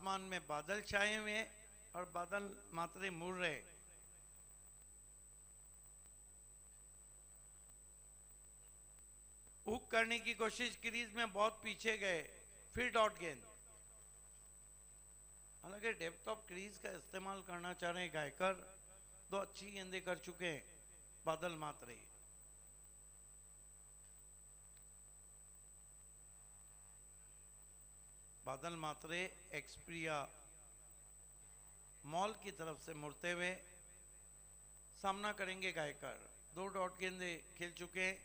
आसमान में बादल छाए हुए हैं और बादल मात्रे मुड़ रहे। हुक करने की कोशिश, क्रीज में बहुत पीछे गए, फिर डॉट गेंद। हालांकि डेप्थ ऑफ क्रीज का इस्तेमाल करना चाह रहे हैं गायकर, दो अच्छी गेंदें कर चुके हैं बादल मात्रे। बादल मात्रे एक्सप्रिया मॉल की तरफ से मुड़ते हुए सामना करेंगे गायकर। दो डॉट गेंदे खेल चुके हैं।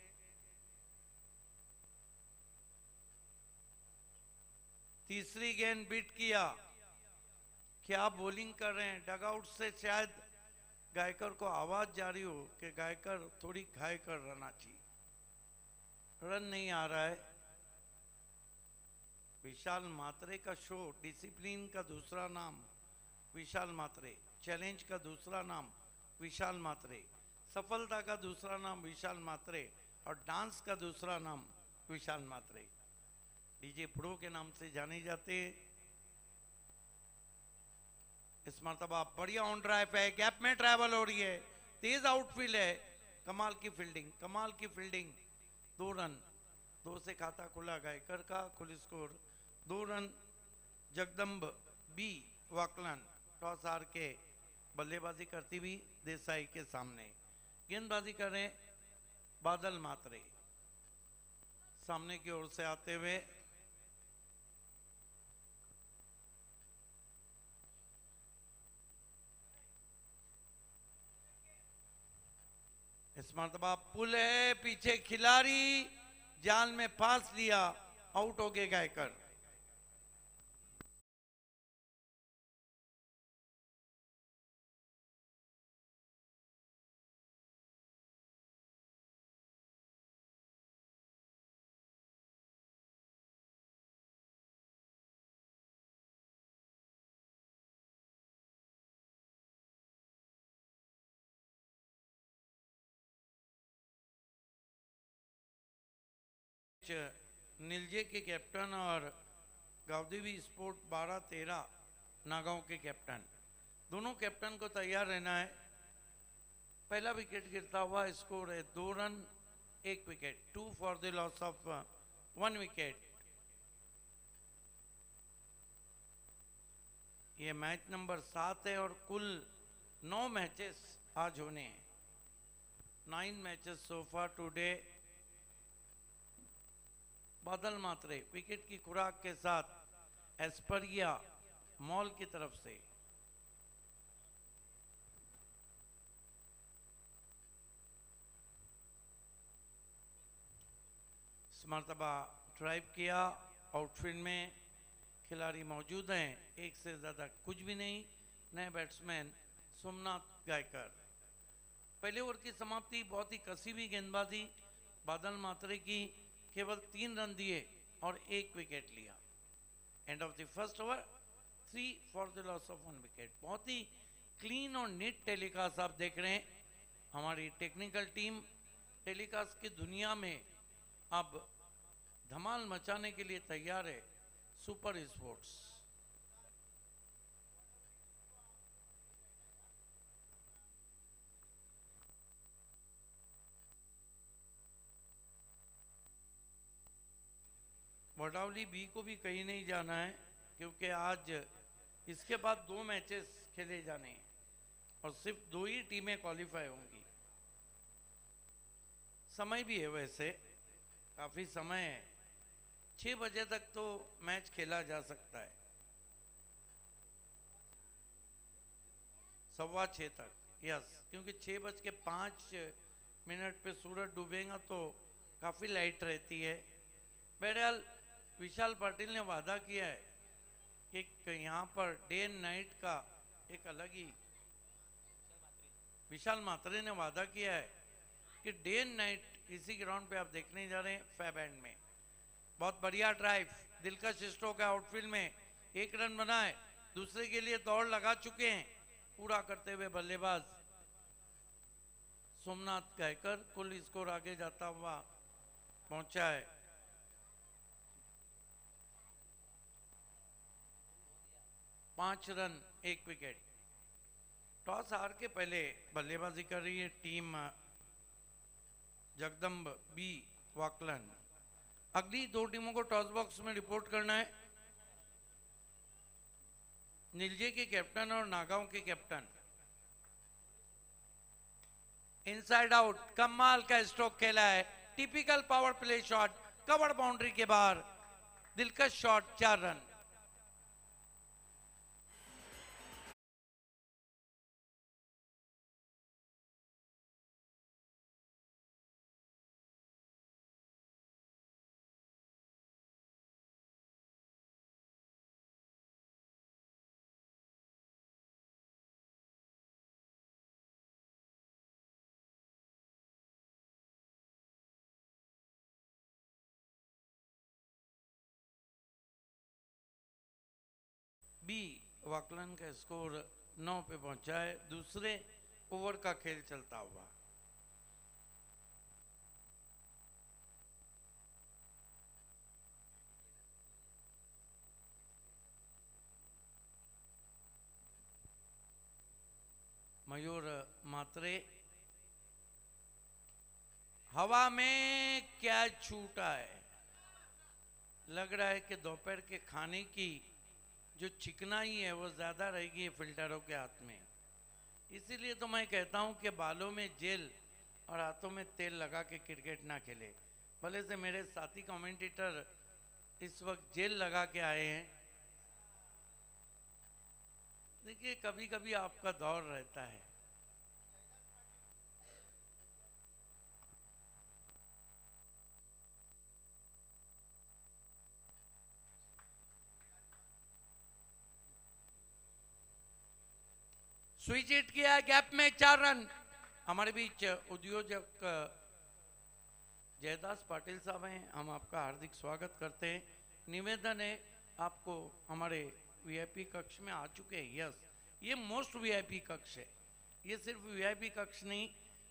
तीसरी गेंद बीट किया। क्या बॉलिंग कर रहे हैं, डगआउट से शायद गायकर को आवाज जारी हो कि गायकर थोड़ी घाय कर रहना चाहिए, रन नहीं आ रहा है। विशाल मात्रे का शो, डिसिप्लिन का दूसरा नाम विशाल मात्रे, चैलेंज का दूसरा नाम विशाल मात्रे, सफलता का दूसरा नाम विशाल मात्रे और डांस का दूसरा नाम विशाल मात्रे। डीजे प्रो के नाम से जाने जाते हैं। इस मरतबा बढ़िया ऑन ड्राइव है, गैप में ट्रैवल हो रही है, तेज आउटफील्ड है, कमाल की फील्डिंग, कमाल की फील्डिंग। 2 रन, 2 से खाता खुला गायकर का। कुल स्कोर 2 रन। जगदम्ब बी वाकलन टॉस हार के बल्लेबाजी करती हुई देसाई के सामने। गेंदबाजी कर रहे बादल मात्रे। सामने की ओर से आते हुए इस मरतबा पुल है, पीछे खिलाड़ी जाल में फांस लिया, आउट हो गए गायकर। नीलजे के कैप्टन और गावदेवी स्पोर्ट 12-13 नागांव के कैप्टन, दोनों कैप्टन को तैयार रहना है। पहला विकेट गिरता हुआ स्कोर है 2 run 1 wicket, 2 for the loss of 1 wicket. ये मैच नंबर 7 है और कुल 9 मैचेस आज होने हैं। 9 मैचेस सो फार टुडे। बादल मात्रे विकेट की खुराक के साथ एस्परिया मॉल की तरफ से। इस मरतबा ड्राइव किया, आउटफील्ड में खिलाड़ी मौजूद हैं, एक से ज्यादा कुछ भी नहीं। नए बैट्समैन सोमनाथ गायकर। पहले ओवर की समाप्ति, बहुत ही कसी हुई गेंदबाजी बादल मात्रे की, केवल 3 रन दिए और 1 विकेट लिया। End of the first over 3 for the loss of 1 wicket. बहुत ही क्लीन और नीट टेलीकास्ट आप देख रहे हैं। हमारी टेक्निकल टीम टेलीकास्ट की दुनिया में अब धमाल मचाने के लिए तैयार है। Super sports. वडावली बी को भी कहीं नहीं जाना है, क्योंकि आज इसके बाद 2 मैचेस खेले जाने हैं और सिर्फ 2 ही टीमें क्वालिफाई होंगी। समय भी है, वैसे काफी समय है, 6 बजे तक तो मैच खेला जा सकता है, 6:15 तक। यस, क्योंकि 6:05 पे सूरज डूबेगा तो काफी लाइट रहती है। बहरहाल विशाल पाटिल ने वादा किया है कि यहाँ पर डे एंड नाइट का एक अलग ही, विशाल मात्रे ने वादा किया है कि डे एंड नाइट इसी ग्राउंड पे आप देखने जा रहे हैं फैब एंड में। बहुत बढ़िया ड्राइव, दिलकश स्ट्रोक है आउटफील्ड में, 1 रन बना है, दूसरे के लिए दौड़ लगा चुके हैं। पूरा करते हुए बल्लेबाज सोमनाथ गायकर। कुल स्कोर आगे जाता हुआ पहुंचा है 5 रन 1 विकेट। टॉस हार के पहले बल्लेबाजी कर रही है टीम जगदम्ब बी वाकलन। अगली 2 टीमों को टॉस बॉक्स में रिपोर्ट करना है। नीलजे के कैप्टन और नागांव के कैप्टन। इनसाइड आउट, कमाल का स्ट्रोक खेला है, typical power play shot, cover boundary के बाहर, दिलकश शॉट, 4 रन। बी वाकलन का स्कोर 9 पे पहुंचा है। दूसरे ओवर का खेल चलता हुआ। मयूर मात्रे, हवा में कैच छूटा है। लग रहा है कि दोपहर के खाने की जो चिकनाई है वो ज़्यादा रहेगी फिल्टरों के हाथ में। इसीलिए तो मैं कहता हूं कि बालों में जेल और हाथों में तेल लगा के क्रिकेट ना खेले। भले से मेरे साथी कमेंटेटर इस वक्त जेल लगा के आए हैं। देखिए, कभी कभी आपका दौर रहता है। स्विच हिट किया, गैप में 4 रन। हमारे बीच उद्योजक जयदास पाटिल साहब हैं, हम आपका हार्दिक स्वागत करते हैं। निवेदन है आपको, हमारे वीआईपी कक्ष में आ चुके हैं। यस, ये मोस्ट वीआईपी कक्ष है। ये सिर्फ वीआईपी कक्ष नहीं,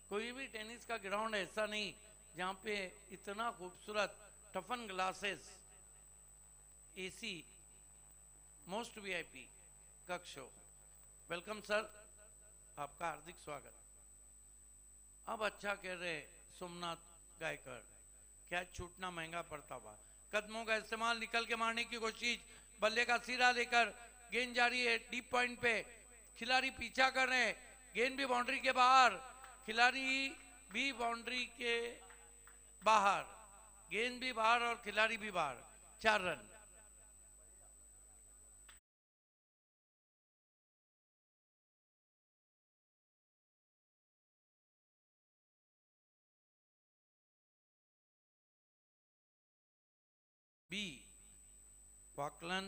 कोई भी टेनिस का ग्राउंड ऐसा नहीं जहाँ पे इतना खूबसूरत टफन ग्लासेस, एसी, मोस्ट वीआईपी कक्ष हो। वेलकम सर, आपका हार्दिक स्वागत। अब अच्छा कह रहे सोमनाथ गायकर, कैच छूटना महंगा पड़ता हुआ। कदमों का इस्तेमाल, निकल के मारने की कोशिश, बल्ले का सिरा लेकर गेंद जारी है डीप पॉइंट पे। खिलाड़ी पीछा कर रहे हैं, गेंद भी बाउंड्री के बाहर, खिलाड़ी भी बाउंड्री के बाहर, गेंद भी बाहर और खिलाड़ी भी बाहर, 4 रन। बी वाकलन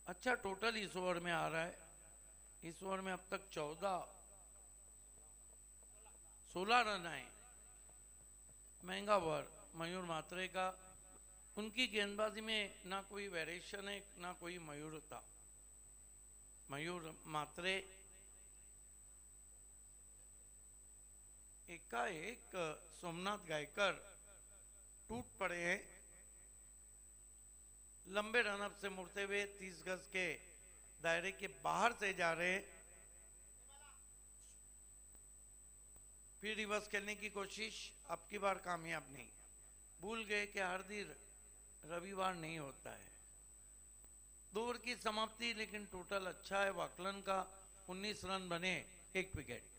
अच्छा टोटल इस ओवर में आ रहा है। इस ओवर में अब तक 16 रन आए। महंगा ओवर मयूर मात्रे का। उनकी गेंदबाजी में ना कोई वेरिएशन है, ना कोई मयूरता। मयूर मात्रे एकाएक सोमनाथ गायकर टूट पड़े हैं। लंबे रनअप से मुड़ते हुए 30 गज के दायरे के बाहर से जा रहे हैं। फिर रिवर्स खेलने की कोशिश, अब की बार कामयाब नहीं। भूल गए कि हर दिन रविवार नहीं होता है। 2 ओवर की समाप्ति, लेकिन टोटल अच्छा है वाकलन का। 19 रन बने, 1 विकेट।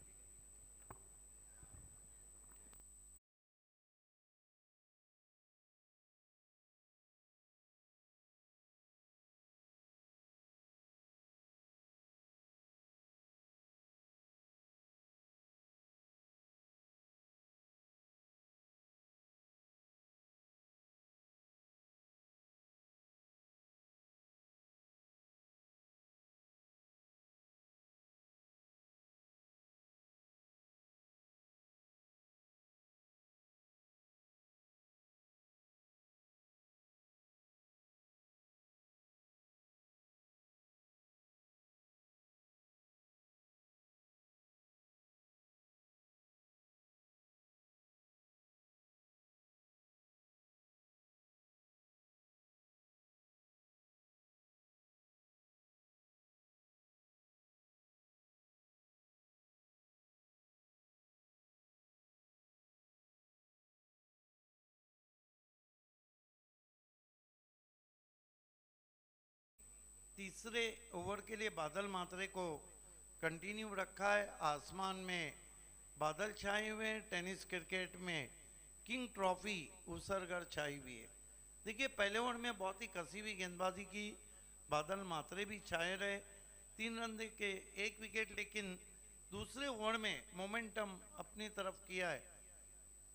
तीसरे ओवर के लिए बादल मात्रे को कंटिन्यू रखा है। आसमान में बादल छाए हुए हैं। टेनिस क्रिकेट में किंग ट्रॉफी उसरगढ़ छाई हुई है। देखिए पहले ओवर में बहुत ही कसी हुई गेंदबाजी की, बादल मात्रे भी छाए रहे, 3 रन दे के 1 विकेट, लेकिन दूसरे ओवर में मोमेंटम अपनी तरफ किया है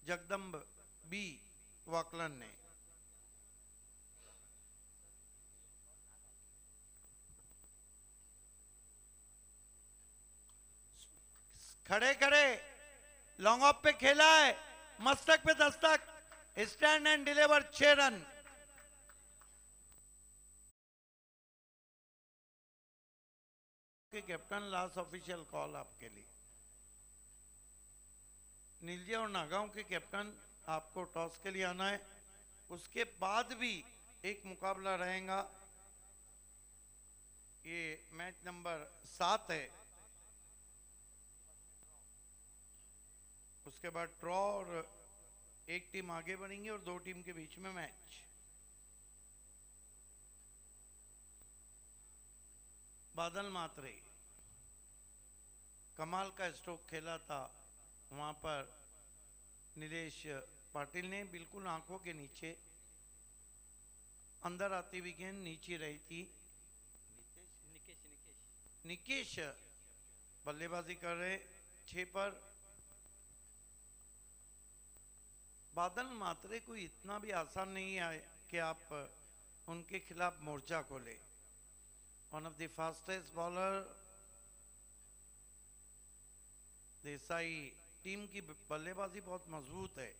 जगदम्ब बी वाकलन ने। खड़े खड़े लॉन्ग ऑफ पे खेला है, मस्तक पे Dastak, stand end deliver, 6 run. Captain last official call आपके लिए। नीलजे और नागांव के कैप्टन आपको टॉस के लिए आना है, उसके बाद भी एक मुकाबला रहेगा। ये मैच नंबर 7 है, उसके बाद ड्रॉ और एक टीम आगे बढ़ेंगी और 2 टीम के बीच में मैच। बादल मात्रे कमाल का स्ट्रोक खेला था वहां पर नीलेश पाटिल ने, बिल्कुल आंखों के नीचे, अंदर आती हुई गेंद नीचे रही थी। निकेश बल्लेबाजी कर रहे 6 पर। बादल मात्रे को इतना भी आसान नहीं है कि आप उनके खिलाफ मोर्चा खोले। One of the fastest bowler, Desai team की बल्लेबाजी बहुत मजबूत है।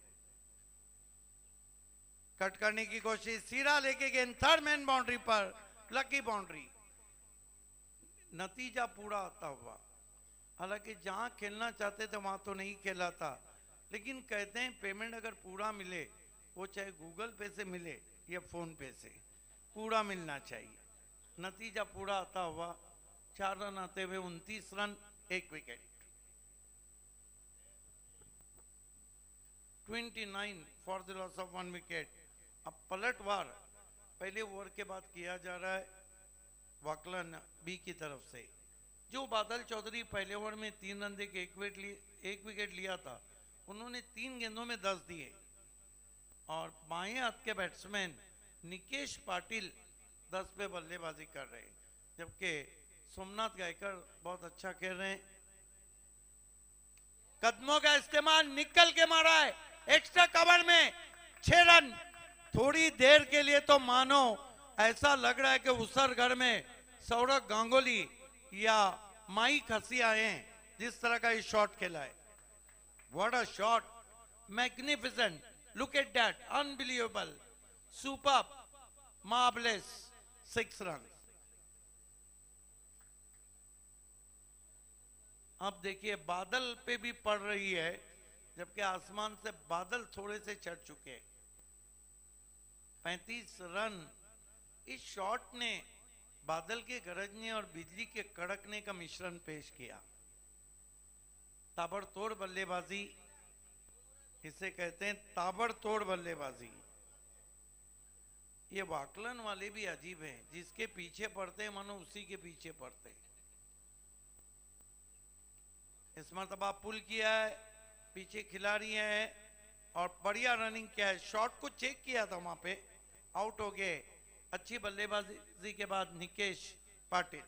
कट करने की कोशिश, सीधा लेके गेंद थर्ड मैन बाउंड्री पर, लकी बाउंड्री। नतीजा पूरा आता हुआ, हालांकि जहां खेलना चाहते थे वहां तो नहीं खेला था, लेकिन कहते हैं पेमेंट अगर पूरा मिले, वो चाहे गूगल पे से मिले या फोन पे से, पूरा मिलना चाहिए। नतीजा पूरा आता हुआ, 4 रन आते हुए 29 run, 1 wicket. 29 for the loss of 1 wicket. अब पलटवार पहले ओवर के बाद किया जा रहा है वाकलन बी की तरफ से। जो बादल चौधरी पहले ओवर में 3 रन देके 1 विकेट लिया था, उन्होंने 3 गेंदों में 10 दिए। और बाएं हाथ के बैट्समैन निकेश पाटिल 10 पे बल्लेबाजी कर रहे हैं, जबकि सोमनाथ गायकर बहुत अच्छा खेल रहे हैं। कदमों का इस्तेमाल, निकल के मारा है एक्स्ट्रा कवर में, 6 रन। थोड़ी देर के लिए तो मानो ऐसा लग रहा है कि उसरगढ़ में सौरभ गांगुली या माइक हसी आए हैं, जिस तरह का ये शॉट खेला है। What a shot, magnificent, look at that, unbelievable, super, marvellous, 6 run. अब देखिए बादल पे भी पड़ रही है, जबकि आसमान से बादल थोड़े से चढ़ चुके। 35 रन। इस शॉट ने बादल के गरजने और बिजली के कड़कने का मिश्रण पेश किया। ताबड़तोड़ बल्लेबाजी इसे कहते हैं, ताबड़तोड़ बल्लेबाजी। ये वाकलन वाले भी अजीब हैं, जिसके पीछे पड़ते हैं मानो उसी के पीछे पड़ते हैं। इस मरतबा पुल किया है, पीछे खिलाड़ी हैं और बढ़िया रनिंग किया है। शॉट को चेक किया था वहां पे, आउट हो गए। अच्छी बल्लेबाजी के बाद निकेश पाटिल।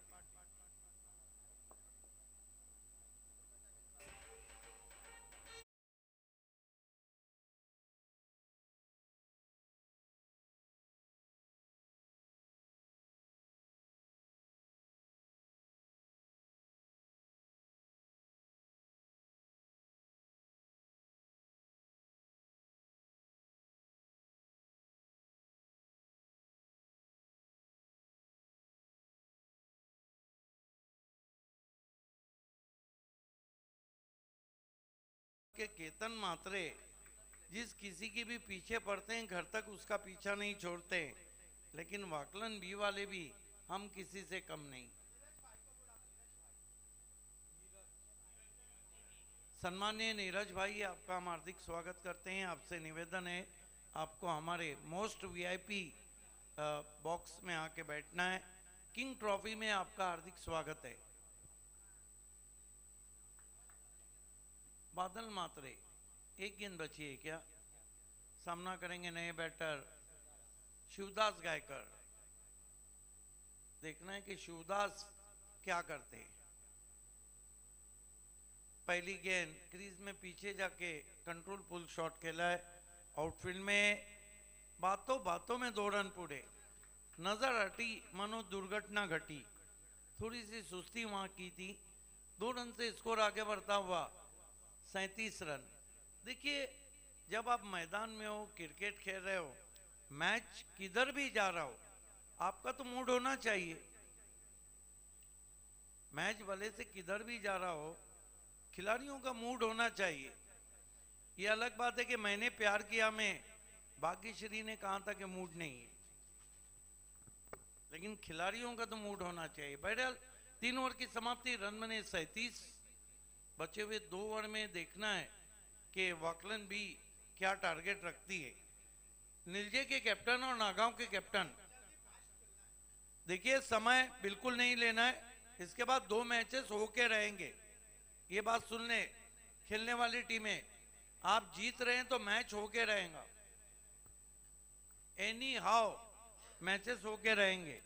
के केतन मात्रे जिस किसी के भी पीछे पड़ते हैं घर तक उसका पीछा नहीं छोड़ते, लेकिन वाकलन बी वाले भी हम किसी से कम नहीं। सम्मानीय नीरज भाई, आपका हम हार्दिक स्वागत करते हैं। आपसे निवेदन है, आपको हमारे मोस्ट वीआईपी बॉक्स में आके बैठना है। किंग ट्रॉफी में आपका हार्दिक स्वागत है। बादल मात्रे, एक गेंद बची है क्या? सामना करेंगे नए बैटर शिवदास गायकर। देखना है कि शिवदास क्या करते हैं। पहली गेंद क्रीज में पीछे जाके कंट्रोल पुल शॉट खेला है। आउटफील्ड में बातों बातों में 2 रन पूरे। नजर हटी मनो दुर्घटना घटी, थोड़ी सी सुस्ती वहां की थी। 2 रन से स्कोर आगे बढ़ता हुआ 37 रन। देखिए, जब आप मैदान में हो, क्रिकेट खेल रहे हो, मैच किधर भी जा रहा हो, आपका तो मूड होना चाहिए। मैच भले से किधर भी जा रहा हो, खिलाड़ियों का मूड होना चाहिए। ये अलग बात है कि मैंने प्यार किया में भाग्यश्री ने कहा था कि मूड नहीं है, लेकिन खिलाड़ियों का तो मूड होना चाहिए। बहरहाल 3 ओवर की समाप्ति, रन बने 37। बचे हुए 2 ओवर में देखना है कि वॉकलन भी क्या टारगेट रखती है। नीलजे के कैप्टन और नागांव के कैप्टन, देखिए समय बिल्कुल नहीं लेना है। इसके बाद 2 मैचेस होके रहेंगे, ये बात सुन ले खेलने वाली टीमें। आप जीत रहे हैं तो मैच होके रहेगा, एनी हाउ मैचेस होके रहेंगे।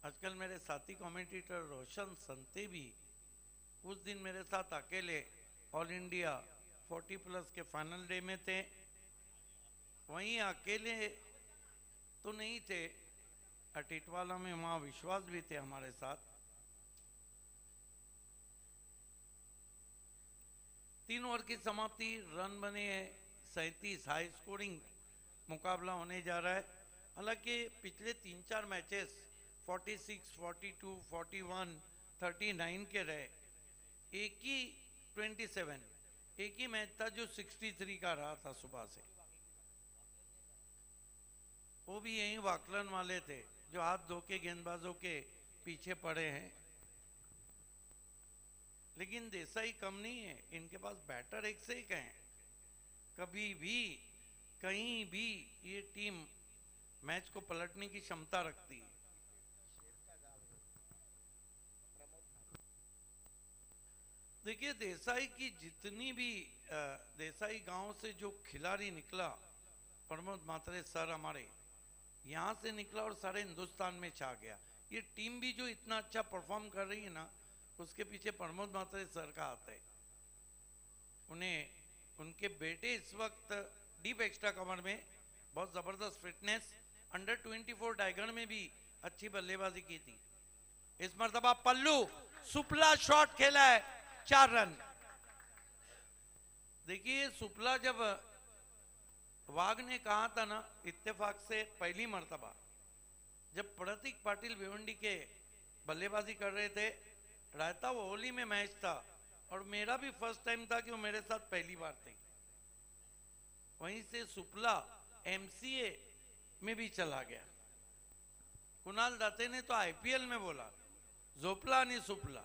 आजकल मेरे साथी कमेंटेटर रोशन संते भी उस दिन मेरे साथ अकेले ऑल इंडिया 40+ के फाइनल डे में थे। वहीं अकेले तो नहीं थे, टिटवाला में वहां विश्वास भी थे हमारे साथ। 3 ओवर की समाप्ति, रन बने 37। हाई स्कोरिंग मुकाबला होने जा रहा है। हालांकि पिछले 3-4 मैचेस 46, 42, 41, 39 के रहे। एक ही 27, एक ही मैच था जो 63 का रहा था सुबह से। वो भी यही वाकलन वाले थे जो हाथ धो के गेंदबाजों के पीछे पड़े हैं। लेकिन देसाई कम नहीं है, इनके पास बैटर एक से एक हैं। कभी भी कहीं भी ये टीम मैच को पलटने की क्षमता रखती है। देखिए, देसाई की जितनी भी देसाई गांव से जो खिलाड़ी निकला, प्रमोद मात्रे सर हमारे यहाँ से निकला और सारे हिंदुस्तान में छा गया। ये टीम भी जो इतना अच्छा परफॉर्म कर रही है ना, उसके पीछे प्रमोद मात्रे सर का हाथ है। उन्हें उनके बेटे इस वक्त डीप एक्स्ट्रा कवर में बहुत जबरदस्त फिटनेस, अंडर 24 टाइगर में भी अच्छी बल्लेबाजी की थी। इस मर्तबा पल्लू सुपला शॉट खेला है, 4 रन। देखिए, सुपला जब वाघ ने कहा था ना, इत्तेफाक से पहली मर्तबा जब प्रतीक पाटिल भिवंडी के बल्लेबाजी कर रहे थे, रायता वो होली में मैच था और मेरा भी फर्स्ट टाइम था कि वो मेरे साथ पहली बार थे। वहीं से सुपला एमसीए में भी चला गया। कुणाल दाते ने तो आईपीएल में बोला, जोपला नहीं सुपला।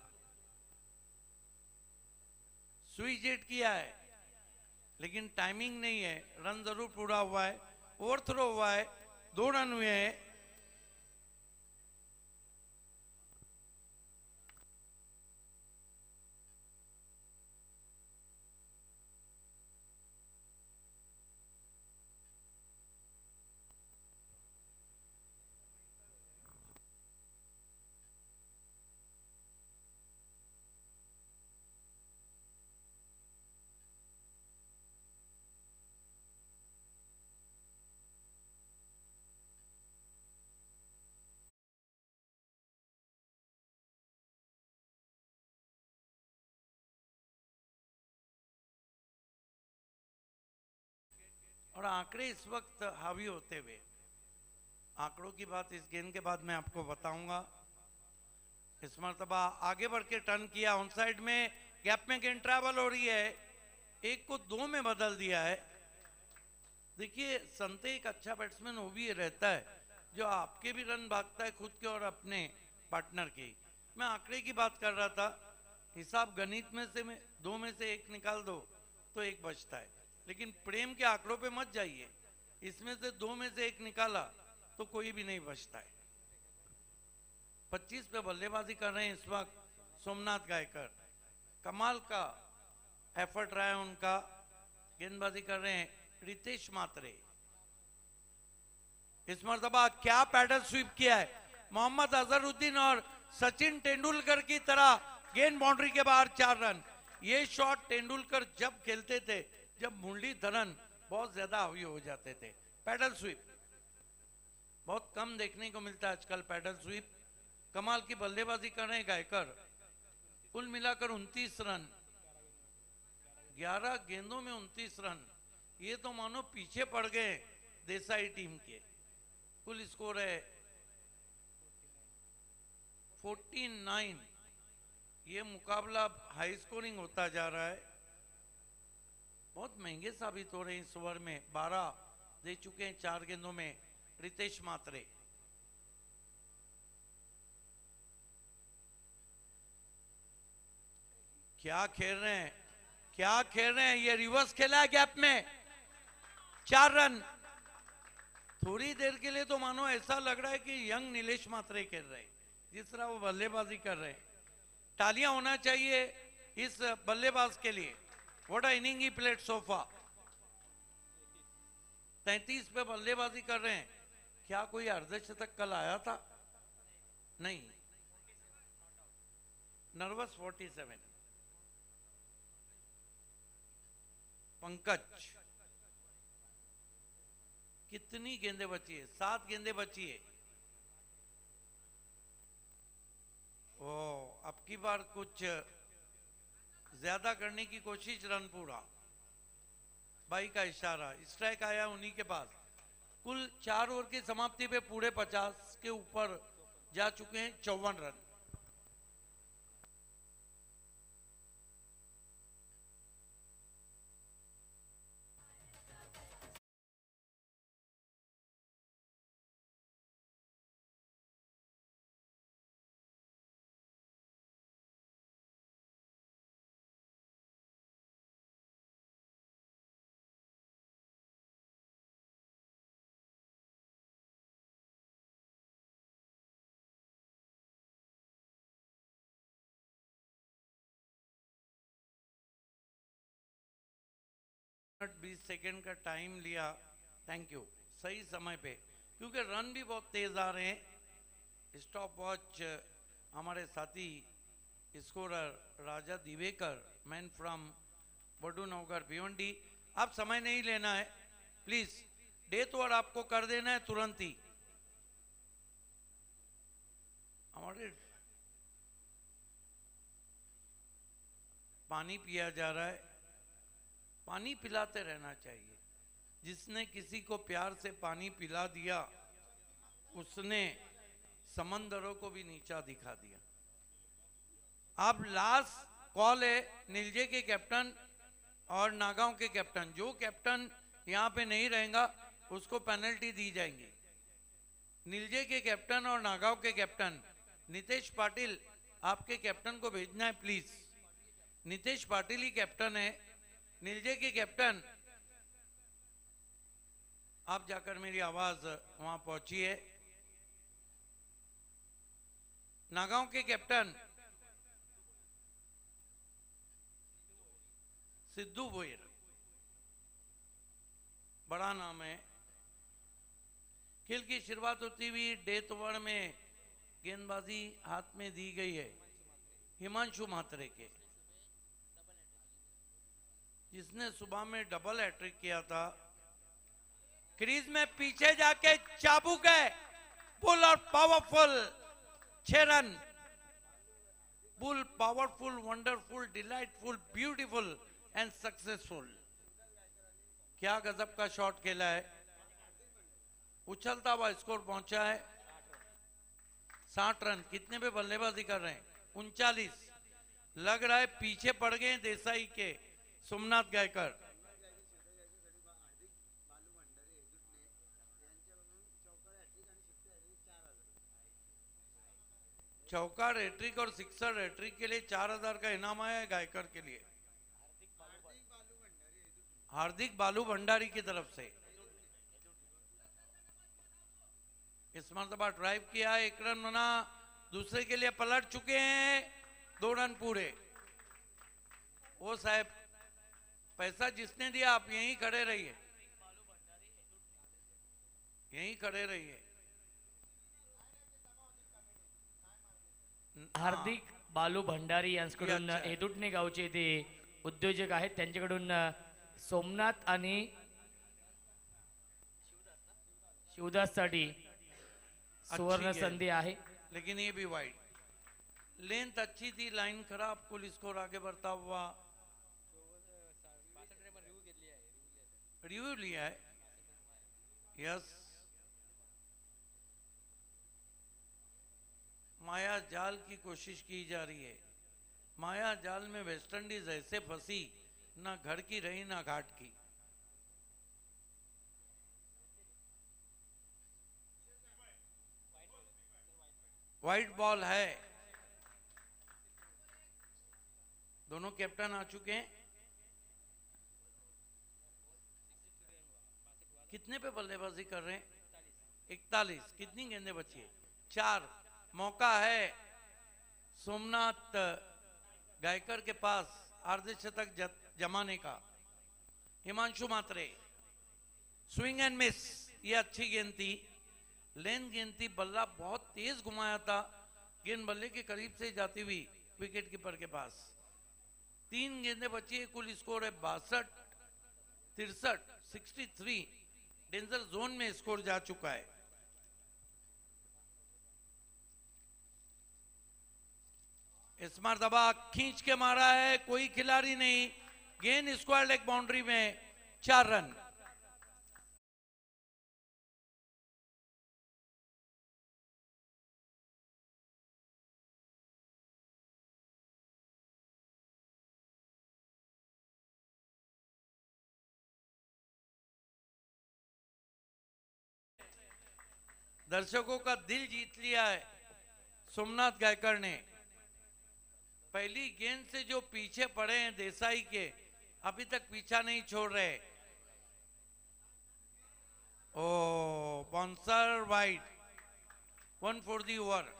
स्विच हिट किया है लेकिन टाइमिंग नहीं है। रन जरूर पूरा हुआ है, ओवर थ्रो हुआ है, 2 रन हुए हैं। और आंकड़े इस वक्त हावी होते हुए, आंकड़ों की बात इस गेंद के बाद मैं आपको बताऊंगा। इस मरतबा आगे बढ़ के टर्न किया, ऑन साइड में गैप में गेंद ट्रैवल हो रही है, 1 को 2 में बदल दिया है। देखिए, संते एक अच्छा बैट्समैन वो भी रहता है जो आपके भी रन भागता है, खुद के और अपने पार्टनर के। मैं आंकड़े की बात कर रहा था। हिसाब गणित में से 2 में से 1 निकाल दो तो 1 बचता है, लेकिन प्रेम के आंकड़ों पे मत जाइए। इसमें से 2 में से 1 निकाला तो कोई भी नहीं बचता है। 25 पे बल्लेबाजी कर रहे हैं इस वक्त सोमनाथ गायकर। कमाल का एफर्ट रहा है उनका। गेंदबाजी कर रहे हैं रितेश मात्रे। इस मर्तबा क्या पैडल स्वीप किया है मोहम्मद अजहरुद्दीन और सचिन तेंदुलकर की तरह। गेंद बाउंड्री के बाहर 4 रन। ये शॉट तेंदुलकर जब खेलते थे, जब मुरलीधरन बहुत ज्यादा हावी हो जाते थे। पैडल स्वीप बहुत कम देखने को मिलता है आजकल, पैडल स्वीप। कमाल की बल्लेबाजी कर रहे हैं गायकर। कुल मिलाकर 29 रन, 11 गेंदों में 29 रन। ये तो मानो पीछे पड़ गए देसाई टीम के। कुल स्कोर है 49। ये मुकाबला हाई स्कोरिंग होता जा रहा है। बहुत महंगे साबित हो रहे हैं इस ओवर में। 12 दे चुके हैं 4 गेंदों में रितेश मात्रे। क्या खेल रहे हैं, क्या खेल रहे हैं। ये रिवर्स खेला है गैप में, 4 रन। थोड़ी देर के लिए तो मानो ऐसा लग रहा है कि यंग नीलेश मात्रे खेल रहे हैं, जिस तरह वो बल्लेबाजी कर रहे हैं। तालियां होना चाहिए इस बल्लेबाज के लिए। What a inning he played so फार। 33 पे बल्लेबाजी कर रहे हैं। क्या कोई अर्धशतक कल आया था? नहीं। नर्वस 47। पंकज, कितनी गेंदें बची है? 7 गेंदें बची है। ओ, अब की बार कुछ ज्यादा करने की कोशिश। रन पूरा, बाई का इशारा। स्ट्राइक आया उन्हीं के पास। कुल 4 ओवर की समाप्ति पे पूरे 50 के ऊपर जा चुके हैं। 54 रन। मिनट 20 सेकेंड का टाइम लिया। Thank you. सही समय पे, क्योंकि रन भी बहुत तेज आ रहे हैं। स्टॉप वॉच हमारे साथी scorer Raja Divekar, man from Badunagar Bhiwandi. आप समय नहीं लेना है प्लीज। डेथ ओवर आपको कर देना है तुरंत ही। हमारे पानी पिया जा रहा है। पानी पिलाते रहना चाहिए। जिसने किसी को प्यार से पानी पिला दिया, उसने समंदरों को भी नीचा दिखा दिया। अब लास्ट कॉल है नीलजे के कैप्टन और नागांव के कैप्टन। जो कैप्टन यहां पे नहीं रहेगा उसको पेनल्टी दी जाएंगी। नीलजे के कैप्टन और नागांव के कैप्टन नितेश पाटिल, आपके कैप्टन को भेजना है please. Nitesh Patil he captain है। नीलजे के कैप्टन, आप जाकर मेरी आवाज वहां पहुंची है। नागांव के कैप्टन सिद्धू भोईर, बड़ा नाम है। खेल की शुरुआत होती हुई डेथ ओवर में गेंदबाजी हाथ में दी गई है हिमांशु मात्रे के, जिसने सुबह में डबल हैट्रिक किया था। क्रीज में पीछे जाके चाबुक है, बुल और powerful. 6 run. Boule powerful, wonderful, delightful, beautiful end successful. क्या गजब का शॉट खेला है। उछलता हुआ स्कोर पहुंचा है 60 रन। कितने पे बल्लेबाजी कर रहे हैं? 39। लग रहा है पीछे पड़ गए देसाई के सोमनाथ गायकर। चौका हैट्रिक और सिक्सर हैट्रिक के लिए 4000 का इनाम आया है गायकर के लिए, हार्दिक बालू भंडारी की तरफ से। इस मरतबा ड्राइव किया, 1 रन बना, दूसरे के लिए पलट चुके हैं, 2 रन पूरे। वो साहब पैसा जिसने दिया आप यहीं खड़े रहिए, यहीं खड़े रहिए। हार्दिक बालू भंडारी यांच्याकडून अच्छा. एदुटणे गावचे ते उद्योजक आहेत, त्यांच्याकडून सोमनाथ आणि शिवदाससाठी सुवर्ण गेंद. संधी आहे। लेकिन ये भी वाइड, लेंथ अच्छी थी, लाइन खराब, पुलिस स्कोर आगे बढ़ता हुआ। रिव्यू लिया है, यस। माया जाल की कोशिश की जा रही है। माया जाल में वेस्ट इंडीज ऐसे फंसी, ना घर की रही ना घाट की। वाइट बॉल है, दोनों कैप्टन आ चुके हैं। कितने पे बल्लेबाजी कर रहे हैं? 41। कितनी गेंदें बची है? 4। मौका है सोमनाथ गायकर के पास अर्धशतक जमाने का। हिमांशु मात्रे, स्विंग एंड मिस, ये अच्छी गेंद थी, लेंथ गेंद थी, बल्ला बहुत तेज घुमाया था, गेंद बल्ले के करीब से जाती हुई विकेट कीपर के पास। 3 गेंदें बची है, कुल स्कोर है 62, 63, 63। डेंजर जोन में स्कोर जा चुका है। इस मरतबा खींच के मारा है, कोई खिलाड़ी नहीं, गेंद स्क्वायर लेग बाउंड्री में, 4 रन। दर्शकों का दिल जीत लिया है सोमनाथ गायकर ने। पहली गेंद से जो पीछे पड़े हैं देसाई के, अभी तक पीछा नहीं छोड़ रहे। Oh bouncer wide, 1 for the over.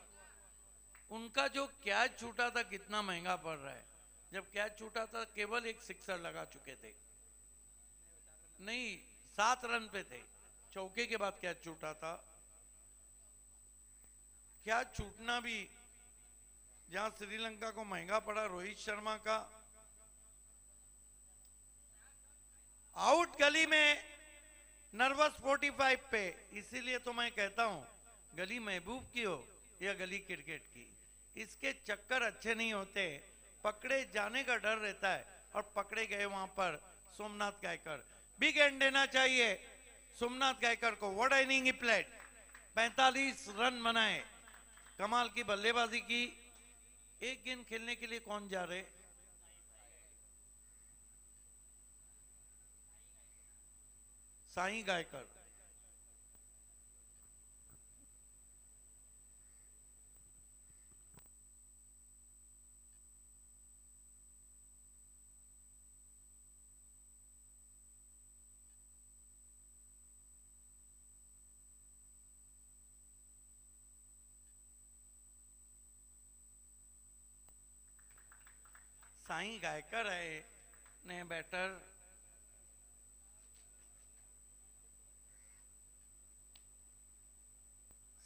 उनका जो कैच छूटा था कितना महंगा पड़ रहा है। जब कैच छूटा था केवल एक सिक्सर लगा चुके थे, नहीं 7 रन पे थे, चौके के बाद कैच छूटा था। क्या छूटना भी जहां श्रीलंका को महंगा पड़ा रोहित शर्मा का। आउट गली में, नर्वस 45 पे। इसीलिए तो मैं कहता हूं गली महबूब की हो या गली क्रिकेट की, इसके चक्कर अच्छे नहीं होते, पकड़े जाने का डर रहता है, और पकड़े गए वहां पर सोमनाथ गायकर। बिग एंड देना चाहिए सोमनाथ गायकर को। What inning he played, 45 run बनाए, कमाल की बल्लेबाजी की। एक गेंद खेलने के लिए कौन जा रहे? साई गायकर। साई गायकर है नए बैटर।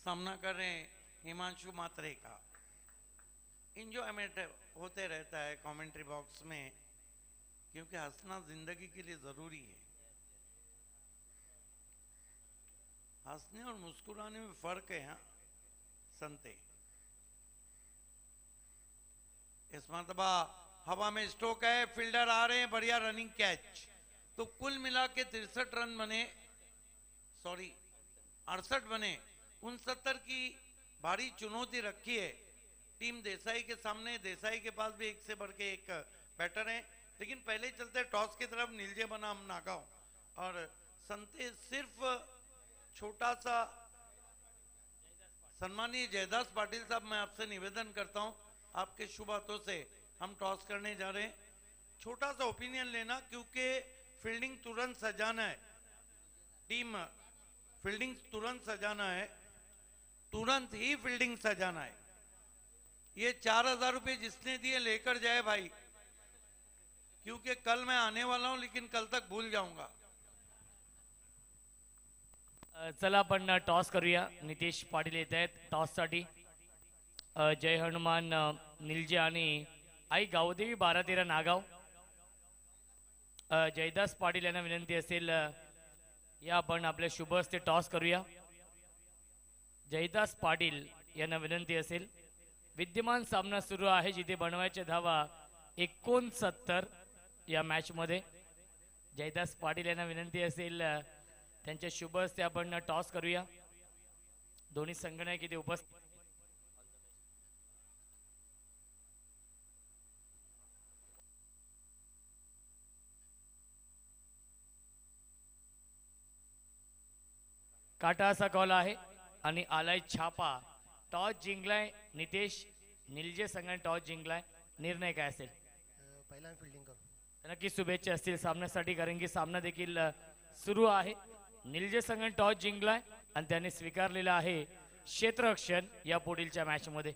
सामना कर रहे हैं हिमांशु मात्रे का। इंजॉयमेंट होते रहता है कमेंट्री बॉक्स में, क्योंकि हंसना जिंदगी के लिए जरूरी है। हंसने और मुस्कुराने में फर्क है। हाँ संते, इस मरतबा हवा में स्ट्रोक है, फील्डर आ रहे हैं, बढ़िया रनिंग कैच। तो कुल मिला के 63 रन बने, सॉरी 68 बने। 69 की भारी चुनौती रखी है टीम देसाई के सामने। देसाई के पास भी एक से बढ़ के एक बैटर है, लेकिन पहले चलते टॉस की तरफ नीलजे बनाम नागांव। और संते सिर्फ छोटा सा, सम्मानीय जयदास पाटिल साहब, मैं आपसे निवेदन करता हूं, आपके शुभ हाथों से हम टॉस करने जा रहे हैं, छोटा सा ओपिनियन लेना, क्योंकि फील्डिंग तुरंत सजाना है। टीम फील्डिंग तुरंत सजाना है, तुरंत ही फील्डिंग सजाना है। ये 4,000 रुपये जिसने दिए लेकर जाए भाई, क्योंकि कल मैं आने वाला हूं, लेकिन कल तक भूल जाऊंगा। चला आपण टॉस करूया. नितेश पाटील येत आहेत टॉससाठी. जय हनुमान निलजे आणि आई गावदेवी 12-13 नागाव. जयदास पाटील यांना विनंती असेल या आपण आपल्या शुभ हस्ते टॉस करूया. जयदास पाटील यांना विनंती असेल. विद्यमान सामना सुरू आहे जिथे बनवायच्या धावा 69 या मॅच मध्ये. जयदास पाटील यांना विनंती असेल त्यांच्या शुभ हस्ते आपण टॉस करूया. दोन्ही संघटक इथे उपस्थित. काटा असा कॉल आहे आणि आलाय छापा. टॉस जिंकलाय नितेश. निलजे संघाने टॉस जिंकलाय. निर्णय काय असेल? पहिला फिल्डिंग करू. नक्की शुभेच्छा असतील सामन्यासाठी, कारण की सामना देखील सुरू आहे. निलजे संघाने टॉस जिंकलाय आणि त्याने स्वीकारलेला आहे क्षेत्ररक्षण या पुढीलच्या मॅच मध्ये.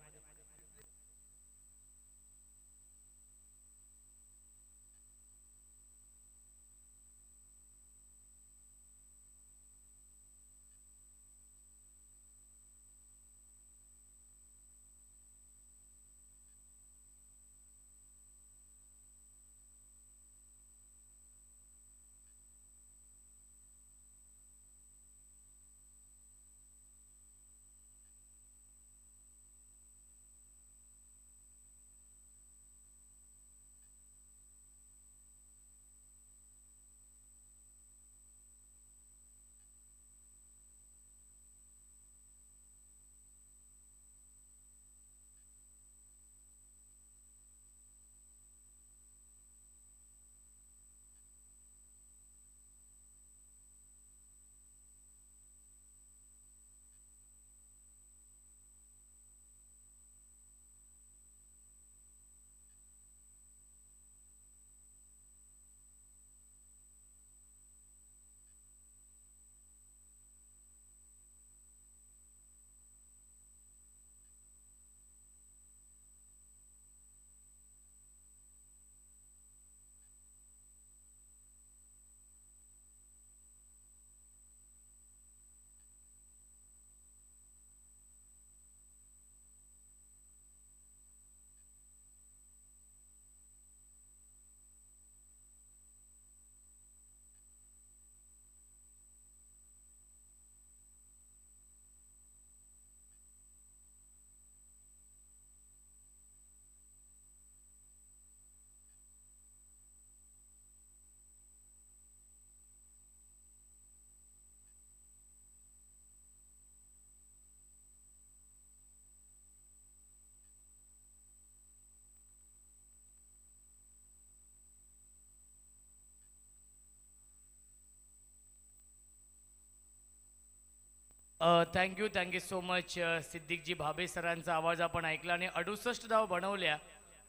थँक्यू सो मच सिद्दीकजी भाबे सरांचा आवाज आपण ऐकला. आणि 68 धावा बनवल्या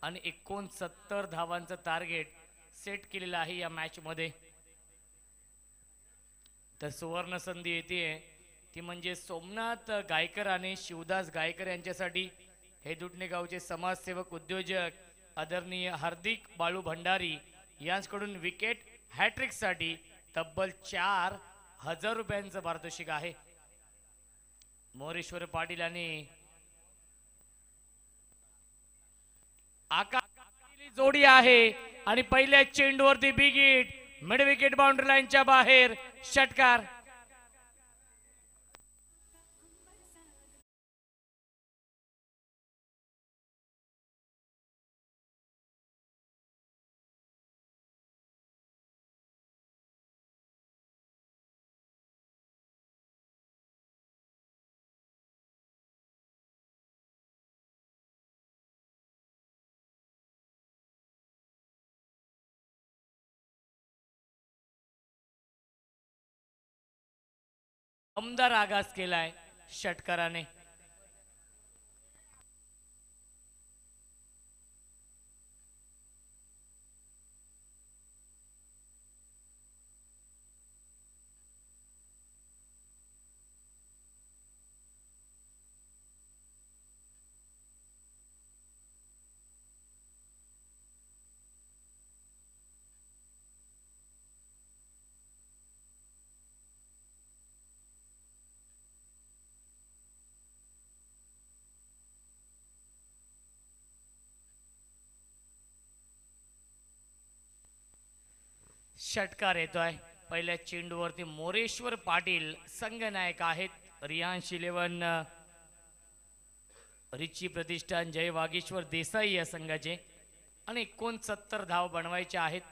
आणि 69 धावांचं टार्गेट सेट केलेलं आहे या मॅच मध्ये. तर सुवर्ण संधी येते ती म्हणजे सोमनाथ गायकर आणि शिवदास गायकर यांच्यासाठी. हे दुटणे गावचे समाजसेवक उद्योजक आदरणीय हार्दिक बाळू भंडारी यांच्याकडून विकेट हॅट्रिक साठी तब्बल 4,000 रुपयांचं पारितोषिक आहे. मोरेश्वर पाटील आणि आकाश जोडी आहे आणि पहिल्या चेंडूवरती big hit. Mid wicket boundary लाईनच्या बाहेर षटकार. दमदार आगाज केलाय षटकाराने. षटकार येतोय. पहिल्या चेंडूवरती मोरेश्वर पाटील संघनायक आहेत. रियांश 11 रिची प्रतिष्ठान जय वागेश्वर देसाई या संघाचे आणि 69 धाव बनवायचे आहेत.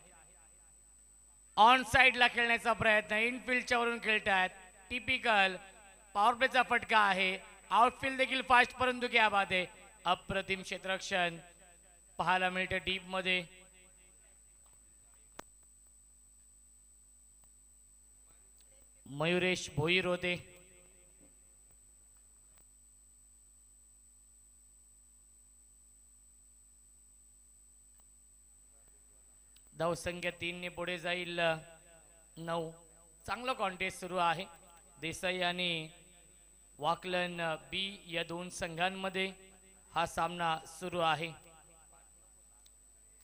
ऑन साइडला खेळण्याचा प्रयत्न, इनफिल्डच्या वरून खेळतायत. टिपिकल पॉवर प्लेचा फटका आहे. आउटफील्ड देखील फास्ट, परंतु क्या बात आहे, अप्रतिम क्षेत्ररक्षण पाहायला मिळते डीप मध्ये. मयुरेश भोईर होते. धावसंख्या 3 ने पुढे जाईल 9. चांगलं कॉन्टेस्ट सुरू आहे. देसाई आणि वाकलन बी या दोन संघांमध्ये हा सामना सुरू आहे.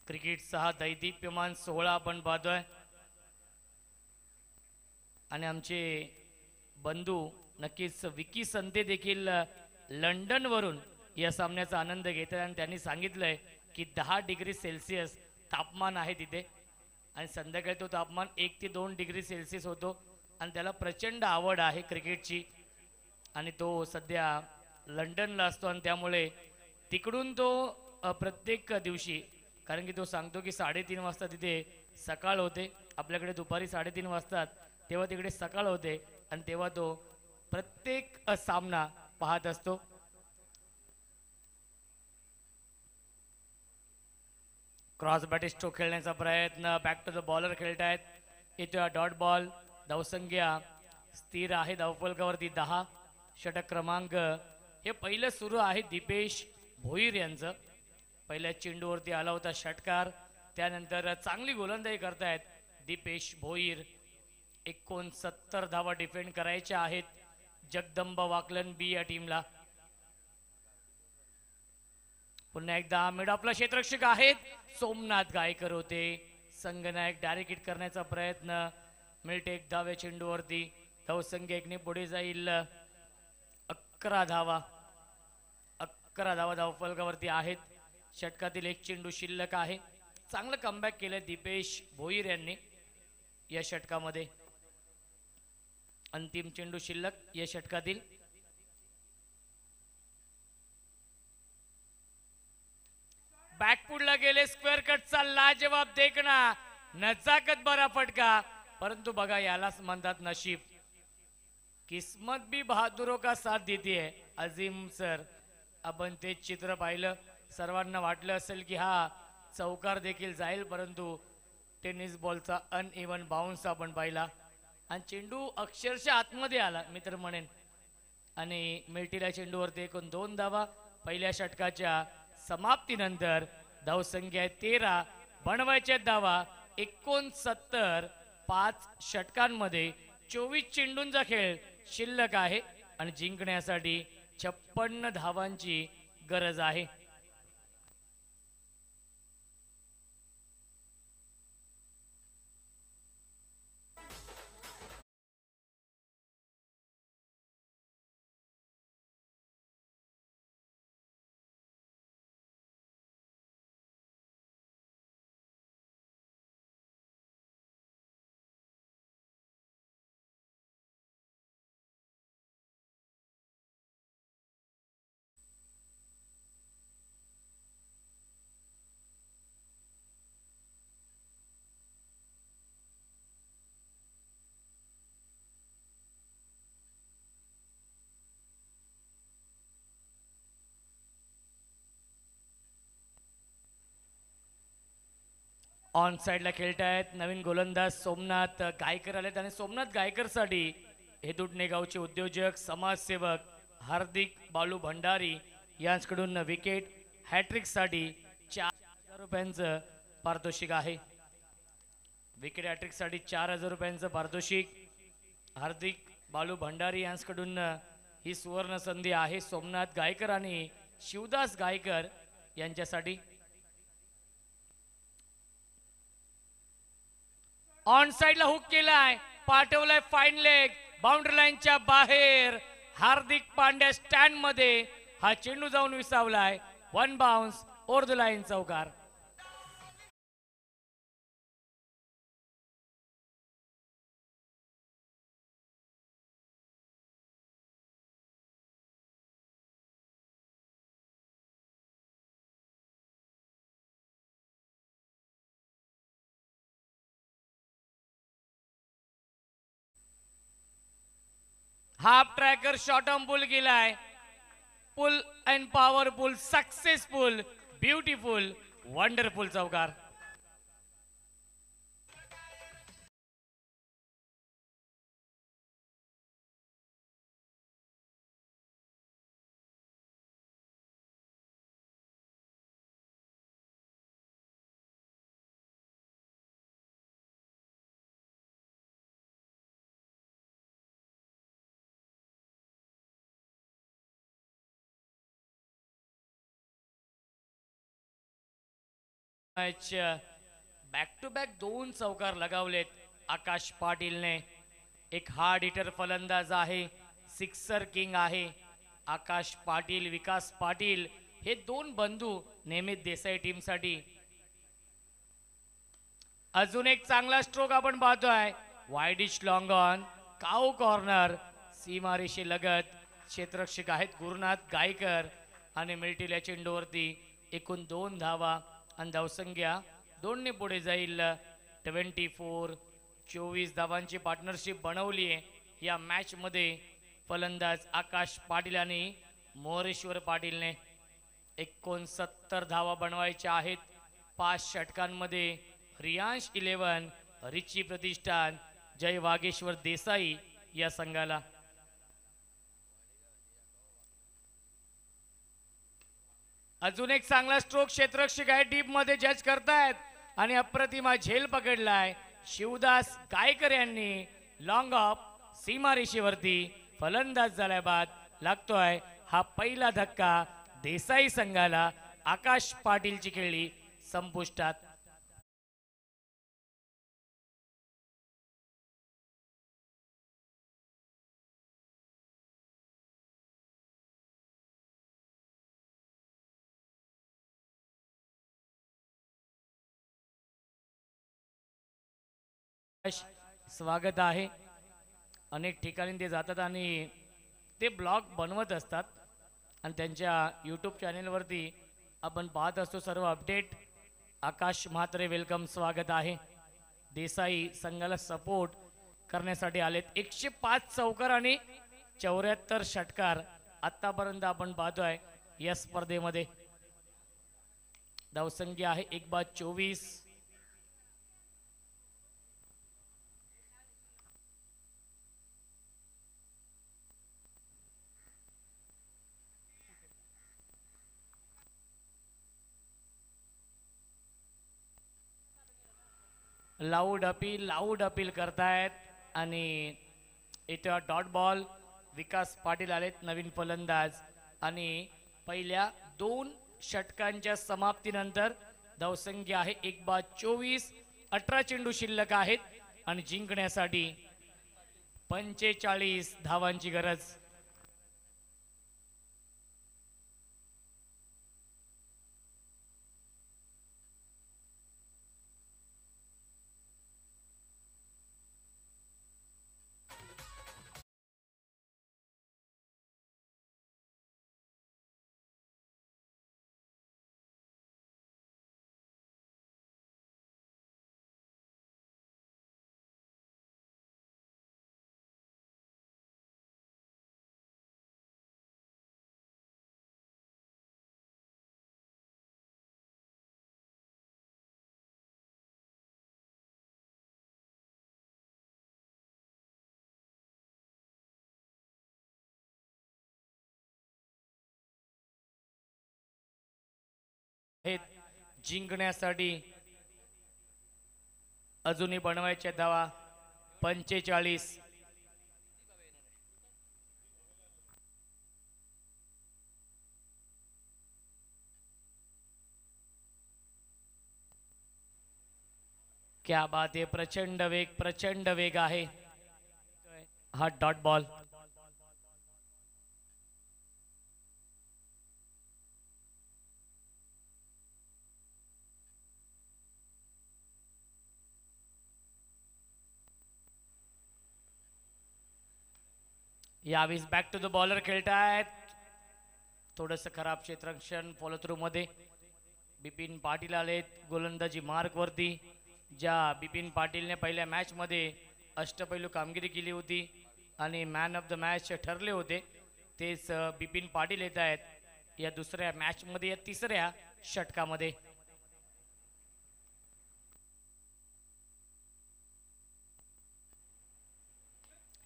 क्रिकेटचा हा दैदिप्यमान सोहळा आपण पाहतोय आणि आमचे बंधू नक्कीच विकी संते देखील लंडन वरून या सामन्याचा आनंद घेतात आणि त्यांनी सांगितलंय की 10 डिग्री सेल्सिअस तापमान आहे तिथे आणि संध्याकाळी तो तापमान 1 ते 2 डिग्री सेल्सिअस होतो आणि त्याला प्रचंड आवड आहे क्रिकेटची आणि तो सध्या लंडनला असतो आणि त्यामुळे तिकडून तो प्रत्येक दिवशी, कारण की तो सांगतो की 3:30 वाजता तिथे सकाळ होते, आपल्याकडे दुपारी 3:30 वाजतात, तेव्हा तिकडे सकाळ होते आणि तेव्हा तो प्रत्येक सामना पाहत असतो. क्रॉस बॅटी स्ट्रोक खेळण्याचा प्रयत्न, बॅक टू द बॉलर खेळतायत. येतो डॉट बॉल. धावसंख्या स्थिर आहे धावफलकावरती 10. षटक क्रमांक हे पहिलं सुरू आहे दीपेश भोईर यांचं. पहिल्या चेंडूवरती आला होता षटकार, त्यानंतर चांगली गोलंदाजी करतायत दीपेश भोईर. 69 धावा डिफेंड करायच्या आहेत जगदंबा वाकलन बी या टीमला. पुन्हा एकदा मिड आपला क्षेत्ररक्षक आहेत सोमनाथ गायकर होते. संघनायक डायरेक्ट हिट करण्याचा प्रयत्न, मिळते एक धाव्या चेंडूवरती. धावसंख्या 1 ने पुढे जाईल 11 धावा. 11 धावा धावफलकावरती आहेत. षटकातील एक चेंडू शिल्लक आहे. चांगलं कमबॅक केलं दीपेश भोईर यांनी या षटकामध्ये. अंतिम चेंडू शिल्लक या षटकातील. बॅकफुटला गेले, स्क्वेअर कटचा लाजवाब देखना, नजाकत भरा फटका, परंतु बघा यालाच म्हणतात नशीब. किस्मत भी बहादुरों का साथ देती है. अजीम सर, आपण ते चित्र पाहिलं, सर्वांना वाटलं असेल की हा चौकार देखील जाईल, परंतु टेनिस बॉलचा अनइव्हन बाउन्स आपण पाहिला आणि चेंडू अक्षरशः आतमध्ये आला मी तर म्हणेन. आणि मिल्टीला चेंडूवरती एकूण 2 धावा. पहिल्या षटकाच्या समाप्तीनंतर धावसंख्या 13, बनवायच्या धावा 69. 5 षटकांमध्ये 24 चेंडूंचा खेळ शिल्लक आहे आणि जिंकण्यासाठी 56 धावांची गरज आहे. ऑन साइडला खेळतायत नवीन गोलंदाज सोमनाथ गायकर आलेत आणि सोमनाथ गायकरसाठी हेदुटणे गावचे उद्योजक समाजसेवक हार्दिक बालू भंडारी यांच्याकडून विकेट हॅट्रिकसाठी 4,000 रुपयांचं पारितोषिक आहे. विकेट हॅट्रिकसाठी 4,000 रुपयांचं पारितोषिक हार्दिक बालू भंडारी यांच्याकडून ही सुवर्ण संधी आहे सोमनाथ गायकर आणि शिवदास गायकर यांच्यासाठी. ऑन साइडला हुक केलाय, पाठवलाय फाईन लेग, बाउंड्री लाईनच्या बाहेर. हार्दिक पांड्या स्टँड मध्ये हा चेंडू जाऊन विसावलाय. 1 बाउन्स ओव्हर द लाईन, चौकार. Half tracker short on pull केलाय. Pull and powerful, successful, beautiful, wonderful चौकार. मॅच बॅक टू बॅक 2 चौकार लगावलेत आकाश पाटीलने. एक हार्ड हिटर फलंदाज आहे, सिक्सर किंग आहे. आकाश पाटील, विकास पाटील हे 2 बंधू नेहमीच देसाई टीमसाठी. अजून एक चांगला स्ट्रोक आपण पाहतोय. Widish long on, cow corner, सीमारेषे लगत. क्षेत्ररक्षक आहेत गुरुनाथ गायकर आणि मिळतील या चेंडूवरती एकूण 2 धावा आणि धावसंख्या 2 ने पुढे जाईल. 24 धावांची पार्टनरशिप बनवली आहे या मॅच मध्ये फलंदाज आकाश पाटील आणि मोरेश्वर पाटीलने. 69 धावा बनवायच्या आहेत 5 षटकांमध्ये. रियांश 11, रिची प्रतिष्ठान, जय वागेश्वर देसाई या संघाला. अजून एक चांगला स्ट्रोक क्षेत्ररक्षक आहे डीप मध्ये जज करतायत आणि अप्रतिमा झेल पकडलाय. शिवदास गायकर यांनी लॉंग ऑफ सीमारेषेवरती फलंदाज झाल्या बाद लागतोय हा पहिला धक्का देसाई संघाला. आकाश पाटीलची खेळी संपुष्टात. स्वागत आहे. अनेक ठिकाणी ते जातात आणि ते ब्लॉग बनवत असतात आणि त्यांच्या यूट्यूब चॅनेलवरती आपण पाहत असतो सर्व अपडेट. आकाश म्हात्रे वेलकम, स्वागत आहे. देसाई संघाला सपोर्ट करण्यासाठी आलेत. 105 चौकार आणि 74 षटकार आतापर्यंत आपण पाहतोय या स्पर्धेमध्ये. धावसंख्या आहे 1/24. लाऊड अपील करतायत आणि इथं डॉट बॉल. विकास पाटील आलेत नवीन फलंदाज आणि पहिल्या 2 षटकांच्या समाप्तीनंतर धावसंख्या आहे 1/24. 18 चेंडू शिल्लक आहेत आणि जिंकण्यासाठी 45 धावांची गरज. जिंकण्यासाठी अजूनही बनवायच्या धावा 45. क्या बात आहे. प्रचंड वेग आहे. हा डॉट बॉल. यावेळेस बॅक टू द बॉलर खेळतायत. थोडस खराब क्षेत्ररक्षण फॉलो थ्रू मध्ये. बिपिन पाटील आलेत गोलंदाजी मार्क वरती. ज्या बिपिन पाटीलने पहिल्या मॅच मध्ये अष्टपैलू कामगिरी केली होती आणि मॅन ऑफ द मॅच ठरले होते तेच बिपिन पाटील येत आहेत या दुसऱ्या मॅचमध्ये या तिसऱ्या षटकामध्ये.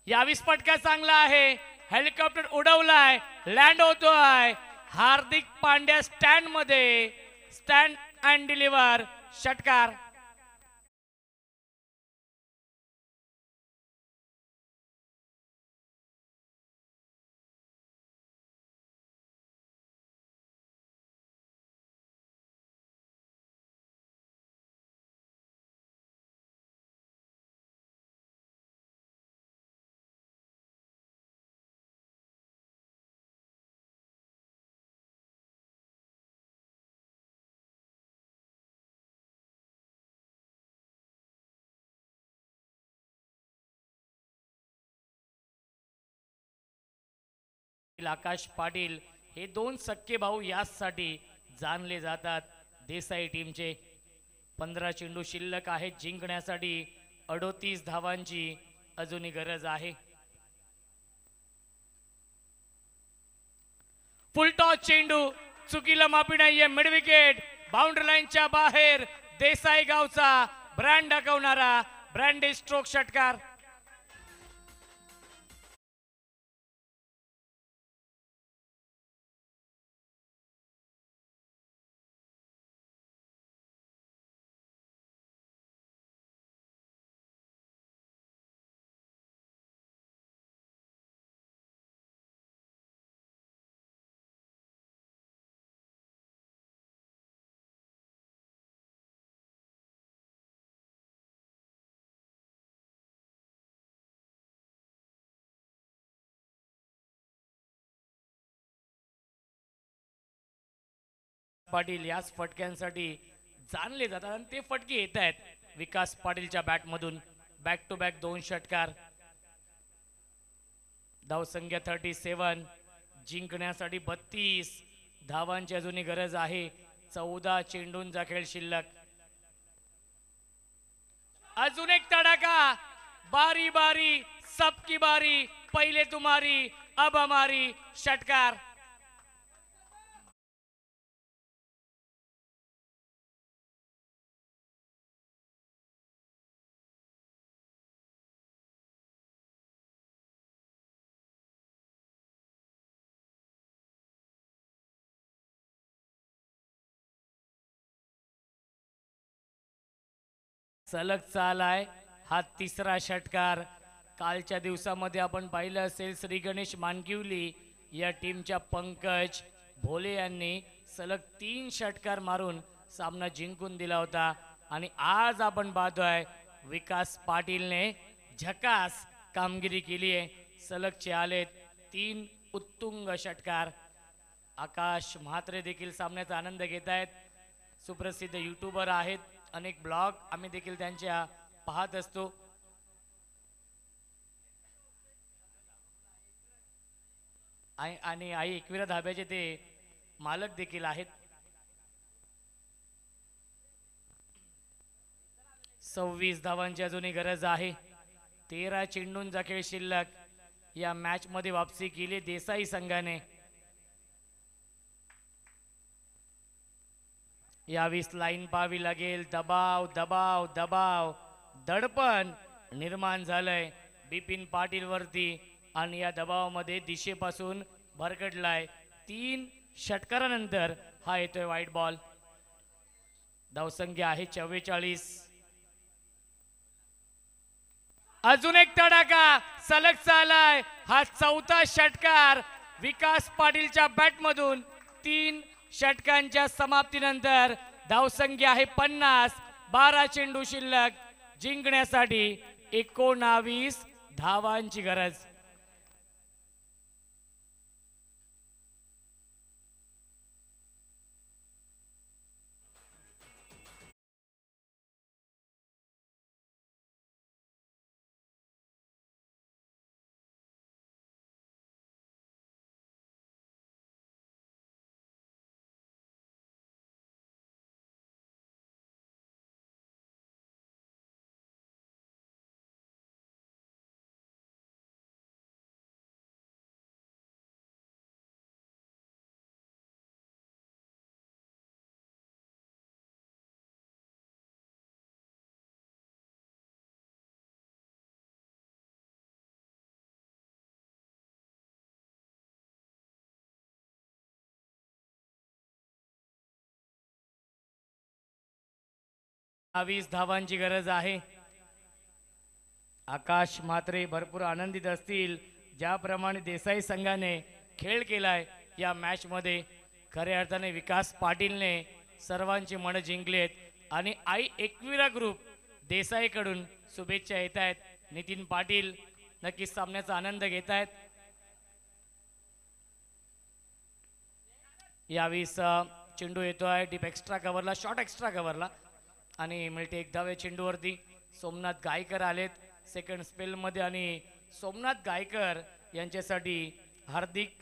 यावीस फटका चांगला आहे. हेलिकॉप्टर उडवलाय, लँड होतोय. हार्दिक पांड्या स्टँड मध्ये, स्टँड अँड डिलिव्हर षटकार. आकाश पाटील हे दोन सख्खे भाऊ यासाठी जाणले जातात देसाई टीमचे. 15 चेंडू शिल्लक आहेत जिंकण्यासाठी. 38 धावांची अजूनही गरज आहे. फुलटॉस चेंडू चुकीला माफी नाहीये. मिड विकेट बाउंड्री लाईनच्या बाहेर. देसाई गावचा ब्रँड दाखवणारा ब्रँडी स्ट्रोक षटकार. पाटील याच फटक्यांसाठी जाणले जातात आणि ते फटके येत आहेत विकास पाटीलच्या बॅट मधून. बॅक टू बॅक 2 षटकार. धावसंख्या 37. जिंकण्यासाठी 32 धावांची अजूनही गरज आहे. 14 चेंडूंचा खेळ शिल्लक. अजून एक तडाखा. बारी बारी सबकी बारी. पहिले तुम्हारी अब हमारी षटकार. सलग चाल आहे हा तिसरा षटकार. कालच्या दिवसामध्ये आपण पाहिलं असेल श्री गणेश मानकिवली या टीमच्या पंकज भोले यांनी सलग 3 षटकार मारून सामना जिंकून दिला होता. आणि आज आपण पाहतोय विकास पाटीलने झकास कामगिरी केली आहे. सलगचे आलेत 3 उत्तुंग षटकार. आकाश म्हात्रे देखील सामन्याचा आनंद घेत आहेत. सुप्रसिद्ध युट्यूबर आहेत. अनेक ब्लॉग आम्ही देखील त्यांच्या पाहत असतो. आणि आई एकविरा धाब्याचे ते मालक देखील आहेत. 26 धावांची अजूनही गरज आहे. 13 चेंडूंचा खेळ शिल्लक. या मॅच मध्ये वापसी केली देसाई संघाने. यावीस लाईन पाहावी लागेल. दबाव दबाव दबाव दडपण निर्माण झालंय बिपिन पाटील वरती आणि या दबावामध्ये दिशेपासून भरकटलाय. 3 षटकारानंतर हा येतोय वाईट बॉल. धावसंख्या आहे 44. अजून एक तडाखा सलग चालाय. हा 4था षटकार विकास पाटीलच्या बॅट मधून. 3 षटकांच्या समाप्तीनंतर धावसंख्या आहे 50. 12 चेंडू शिल्लक. जिंकण्यासाठी 19 धावांची गरज. 22 धावांची गरज आहे. आकाश म्हात्रे भरपूर आनंदित असतील ज्याप्रमाणे देसाई संघाने खेळ केलाय या मॅच मध्ये. खऱ्या अर्थाने विकास पाटीलने सर्वांची मन जिंकलेत आणि आई एकविरा ग्रुप देसाईकडून शुभेच्छा येत आहेत. नितीन पाटील नक्कीच सामन्याचा आनंद घेत आहेत. यावेळेस चेंडू येतोय डीप एक्स्ट्रा कव्हरला, शॉर्ट एक्स्ट्रा कव्हरला आणि मिळते एक धाव चेंडूवरती. सोमनाथ गायकर आलेत सेकंड स्पेल मध्ये आणि सोमनाथ गायकर यांच्यासाठी हार्दिक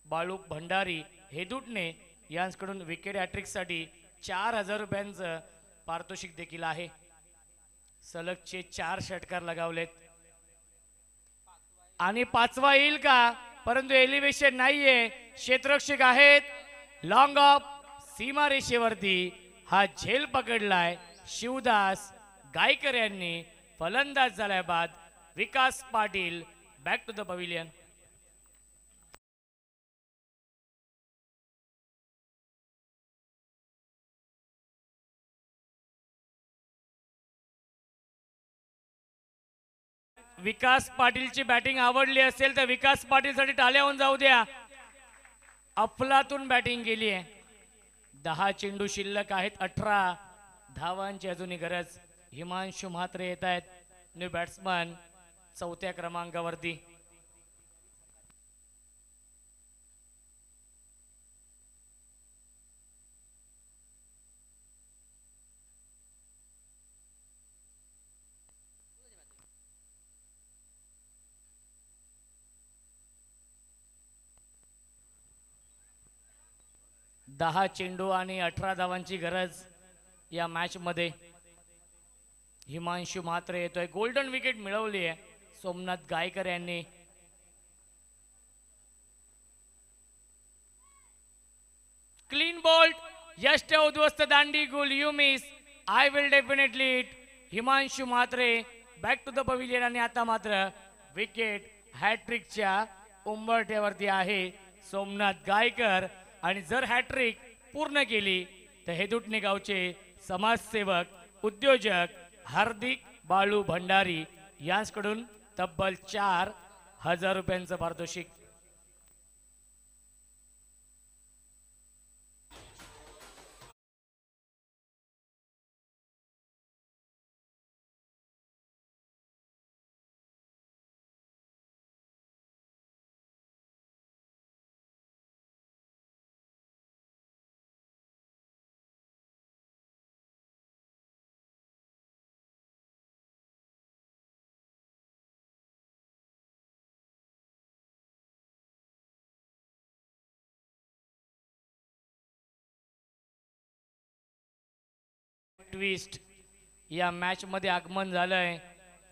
बाळू भंडारी हेदुटणे यांच्याकडून विकेट हॅट्रिकसाठी 4000 रुपयांचं पारितोषिक देखील आहे. सलगचे 4 षटकार लगावलेत आणि 5वा येईल का, परंतु एलिव्हेशन नाहीये. क्षेत्ररक्षक आहेत लॉंग ऑफ सीमारेषेवरती हा झेल पकडलाय. शिवदास गायकर यांनी फलंदाज झाल्या बाद Vikas Patil back to the pavilion. Vikas पाटीलची बॅटिंग आवडली असेल तर विकास पाटीलसाठी टाळ्या होऊन जाऊ द्या. अफलातून बॅटिंग केली आहे. 10 चेंडू शिल्लक आहेत. 18 धावांची अजूनही गरज. हिमांशु म्हात्रे येत आहेत न्यू बॅट्समन 4थ्या क्रमांकावरती. दहा चेंडू आणि 18 धावांची गरज या मॅच मध्ये. हिमांशु म्हात्रे येतोय. गोल्डन विकेट मिळवली आहे सोमनाथ गायकर यांनी. क्लीन बोल्ट यष्ट उद्ध्वस्त दांडी गुल you miss I will definitely it. Himanshu Mhatre back to the pavilion आणि आता मात्र विकेट हॅट्रिकच्या उंबरठ्यावरती आहे सोमनाथ गायकर. आणि जर हॅट्रिक पूर्ण केली तर हेदुटणे गावचे समाजसेवक उद्योजक हार्दिक बाळू भंडारी यांच्याकडून तब्बल 4000 रुपयांचं पारितोषिक. ट्विस्ट या मॅच मध्ये आगमन झालंय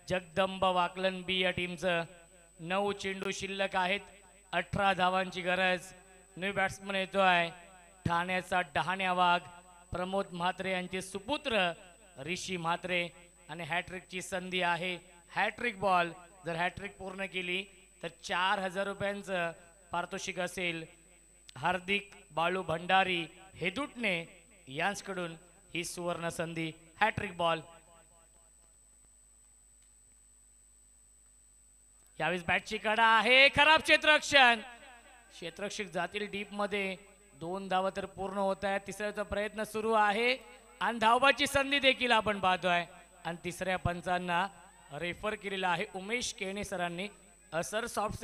जगदंब वाकलन बी या टीमचं. 9 चेंडू शिल्लक आहेत. 18 धावांची गरज. न्यू बॅट्समन येतोय ठाण्याचा डहाण्या वाघ प्रमोद म्हात्रे यांचे सुपुत्र ऋषी म्हात्रे आणि हॅट्रिकची संधी आहे. हॅट्रिक बॉल जर हॅट्रिक पूर्ण केली तर 4000 रुपयांचं पारितोषिक असेल. हार्दिक बाळू भंडारी हेदुटणे यांच्याकडून ही सुवर्ण संधी. Hat trick ball. यावेळेस बॅटची कडा आहे. खराब क्षेत्ररक्षण. क्षेत्ररक्षक जातील डीप मध्ये. 2 धावा तर पूर्ण होत आहेत. तिसऱ्याचा प्रयत्न सुरू आहे आणि धावाची संधी देखील आपण पाहतोय. आणि तिसऱ्या पंचांना रेफर केलेला आहे उमेश केणे सरांनी. सर सॉफ्ट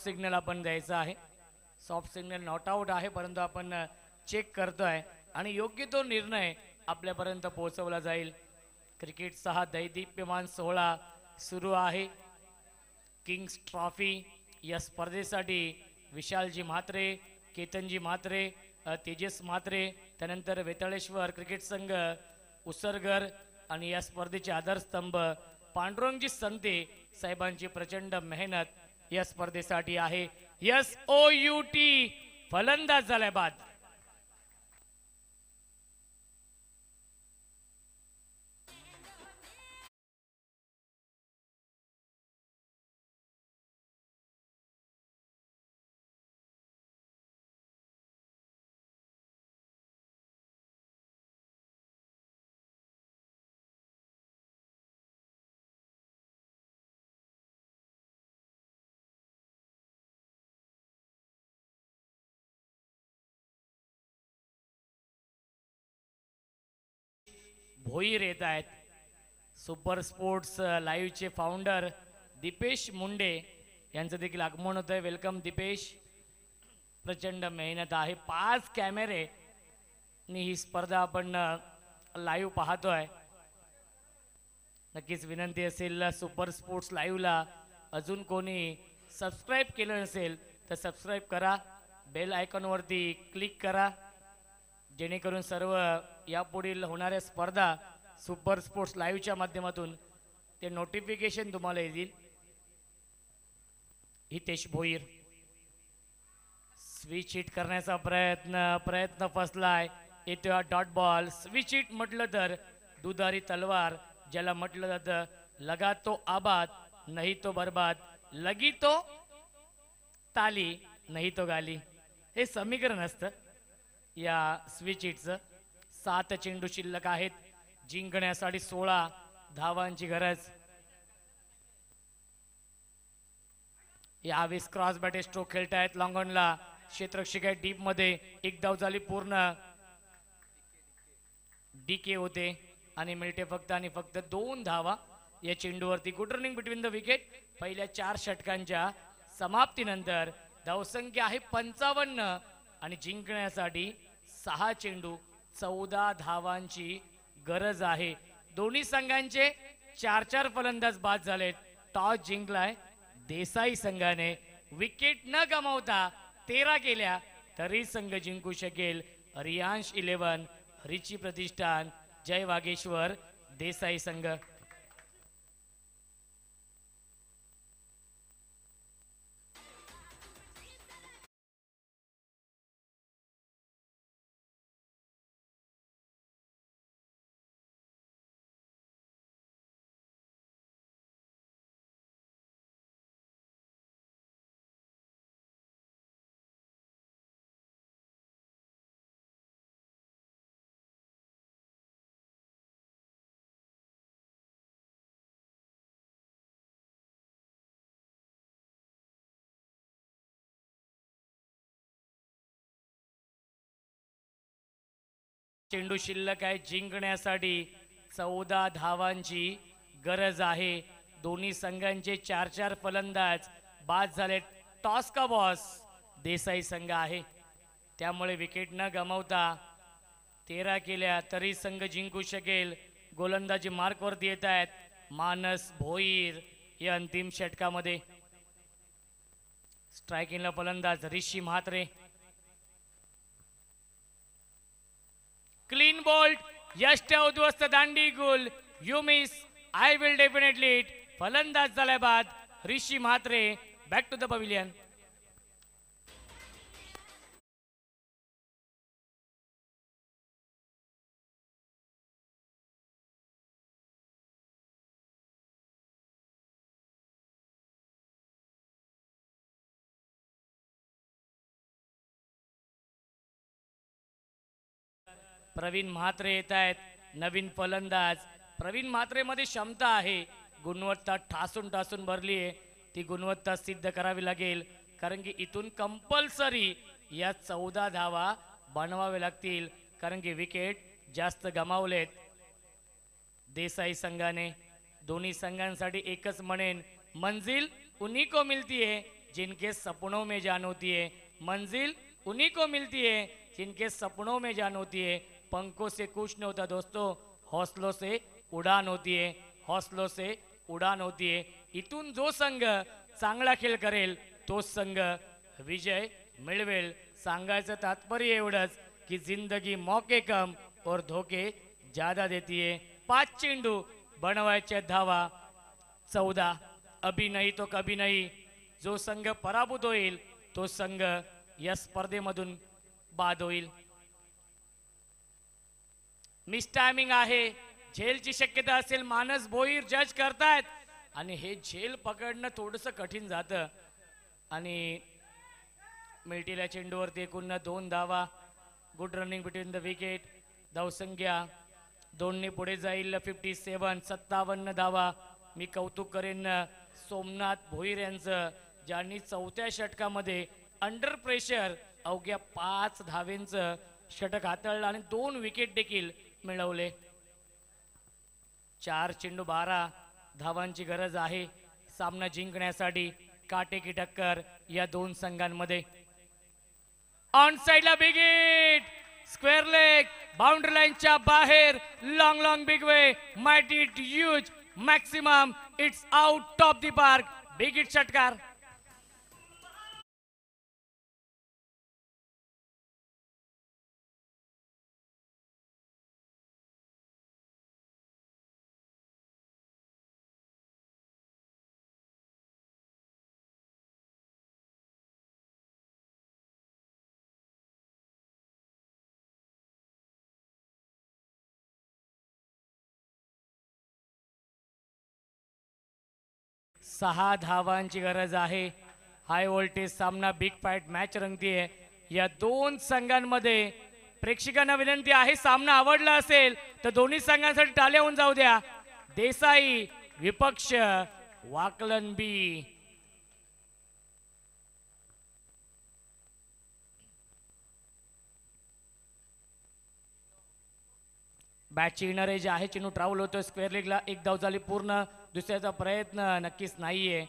सिग्नल आपण द्यायचं आहे. सॉफ्ट सिग्नल नॉट आउट आहे परंतु आपण चेक करतोय आणि योग्य तो निर्णय आपल्यापर्यंत पोहोचवला जाईल. क्रिकेटचा हा दैदिप्यमान सोहळा सुरू आहे. किंग्स ट्रॉफी या स्पर्धेसाठी विशालजी म्हात्रे, केतनजी म्हात्रे, तेजस म्हात्रे, त्यानंतर वेताळेश्वर क्रिकेट संघ उसरगर आणि या स्पर्धेचे आधारस्तंभ पांडुरंगजी संते साहेबांची प्रचंड मेहनत या स्पर्धेसाठी आहे. SOUT फलंदाज झालाय बाद. भोईर येत आहेत. सुपर स्पोर्ट्स लाईव्हचे फाउंडर दीपेश मुंडे यांचं देखील आगमन होत आहे. वेलकम दीपेश. प्रचंड मेहनत आहे. 5 कॅमेरे नी ही स्पर्धा आपण लाईव्ह पाहतोय. नक्कीच विनंती असेल सुपर स्पोर्ट्स लाईव्हला अजून कोणी सबस्क्राईब केलं नसेल तर सबस्क्राईब करा. बेल आयकॉनवरती क्लिक करा जेणेकरून सर्व यापुढील होणाऱ्या स्पर्धा सुपर स्पोर्ट्स लाईव्हच्या माध्यमातून ते नोटिफिकेशन तुम्हाला येतील. हितेश भोईर स्विच हिट करण्याचा प्रयत्न फसलाय. येतो हा डॉट बॉल. स्विच हिट म्हटलं तर दुधारी तलवार ज्याला म्हटलं जातं. लगा तो आबाद नाही तो बर्बाद, लगी तो ताली नाही तो गाली, हे समीकरण असतं या स्विच हिटचं. 7 चेंडू शिल्लक आहेत. जिंकण्यासाठी 16 धावांची गरज. यावेळेस क्रॉस बॅटे स्ट्रोक खेळतायत. लॉंगॉनला क्षेत्ररक्षक आहे डीप मध्ये. एक धाव झाली पूर्ण. डीके होते आणि मिळते फक्त आणि फक्त 2 धावा या चेंडूवरती. Good running between the wicket. पहिल्या 4 षटकांच्या समाप्तीनंतर धावसंख्या आहे 55 आणि जिंकण्यासाठी 6 चेंडू 14 धावांची गरज आहे. दोन्ही संघांचे 4-4 फलंदाज बाद झालेत. टॉस जिंकलाय देसाई संघाने. विकेट न गमावता 13 केल्या तरी संघ जिंकू शकेल. रियांश 11, रिची प्रतिष्ठान, जय वागेश्वर, देसाई संघ. चेंडू शिल्लक आहे. जिंकण्यासाठी 14 धावांची गरज आहे. दोन्ही संघांचे 4-4 फलंदाज बाद झालेत. टॉस का बॉस देसाई संघ आहे. त्यामुळे विकेट न गमावता 13 केल्या तरी संघ जिंकू शकेल. गोलंदाजी मार्कवरती येत आहेत मानस भोईर या अंतिम षटकामध्ये. स्ट्रायकिंगला फलंदाज ऋषी म्हात्रे. Clean bowled. यष्ट उद्ध्वस्त दांडी गुल. You miss I will definitely it. फलंदाज झाल्या बाद Rishi Mhatre. Back to the pavilion. Praveen Mhatre येत आहेत. नवीन फलंदाज. प्रवीण म्हात्रे मध्ये क्षमता आहे. गुणवत्ता ठासून ठासून भरली आहे. ती गुणवत्ता सिद्ध करावी लागेल कारण की इथून कंपल्सरी या 14 धावा बनवावे लागतील कारण की विकेट जास्त गमावलेत देसाई संघाने. दोन्ही संघांसाठी एकच म्हणेन, मंजिल उन्हीं को मिलती है जिनके सपनों में जान होती है. मंजिल उन्हीं को मिलती है जिनके सपनों में जान होती है. पंखों से कुछ नहीं होता दोस्तों, हौसलों से उड़ान होती है. हौसलों से उड़ान होती है. इथून जो संघ चांगला खेळ करेल तो संघ विजय मिळवेल. सांगायचं तात्पर्य एवढंच की जिंदगी मौके कम और धोके ज्यादा देती है. 5 चेंडू बनवायच्या धावा 14. अभी नहीं तो कभी नहीं. जो संघ पराभूत होईल तो संघ या स्पर्धेमधून बाद होईल. मिस टायमिंग आहे. झेलची शक्यता असेल. मानस भोईर जज करतायत आणि हे झेल पकडणं थोडंसं कठीण जातं आणि मिळतील्या चेंडूवरती एकूण 2 धावा. Good running between the wicket. धावसंख्या 2ने पुढे जाईल. 57. 57 धावा. मी कौतुक करेन सोमनाथ भोईर यांचं ज्यांनी 4थ्या षटकामध्ये अंडर प्रेशर अवघ्या 5 धावेंचं षटक हाताळलं आणि 2 विकेट देखील मिळवले. 4 चेंडू 12 धावांची गरज आहे सामना जिंकण्यासाठी. काटेकी टक्कर या दोन संघांमध्ये. ऑन साइडला big hit, square leg, boundary लाईनच्या बाहेर. Long long big way, might it huge, maximum, it's out of the park. Big hit षटकार. सहा धावांची गरज आहे. हाय व्होल्टेज सामना, बिग फाईट मॅच रंगतीये या दोन संघांमध्ये. प्रेक्षकांना विनंती आहे, सामना आवडला असेल तर दोन्ही संघांसाठी टाळ्या होऊन जाऊ द्या. देसाई विपक्ष वाकलन बी. बॅटची इनर एज आहे. चेंडू ट्रॅव्हल होतोय स्क्वेअर लेगला. एक धाव झाली पूर्ण. दुसऱ्याचा प्रयत्न नक्कीच नाहीये.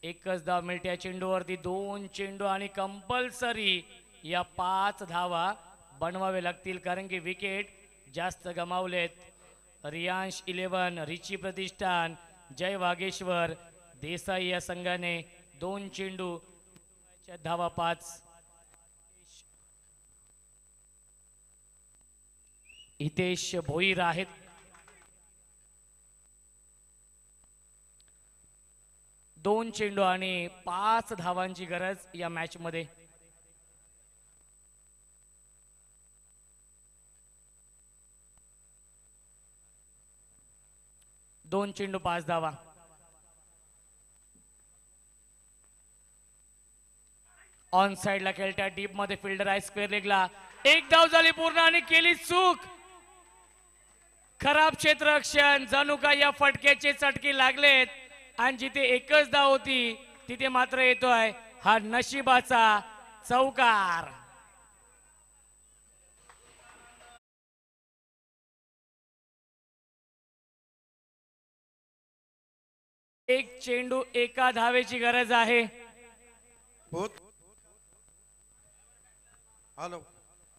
एकच धाव मिळते या चेंडूवरती. 2 चेंडू आणि कंपल्सरी या 5 धावा बनवावे लागतील कारण की विकेट जास्त गमावलेत. रियांश 11, रिची प्रतिष्ठान, जय वागेश्वर, देसाई या संघाने 2 चेंडू धावा 5. हितेश भोईर आहेत. दोन चेंडू आणि 5 धावांची गरज या मॅच मध्ये. दोन चेंडू 5 धावा. ऑन साइडला खेळत्या डीप मध्ये फिल्डर आहे स्क्वेअर लेगला. एक धाव झाली पूर्ण आणि केली चूक. खराब क्षेत्ररक्षण. जणू का या फटक्याचे चटके लागलेत आणि जिथे एकच धाव होती तिथे मात्र येतोय हा नशिबाचा चौकार. एक चेंडू एका धावेची गरज आहे. हेलो,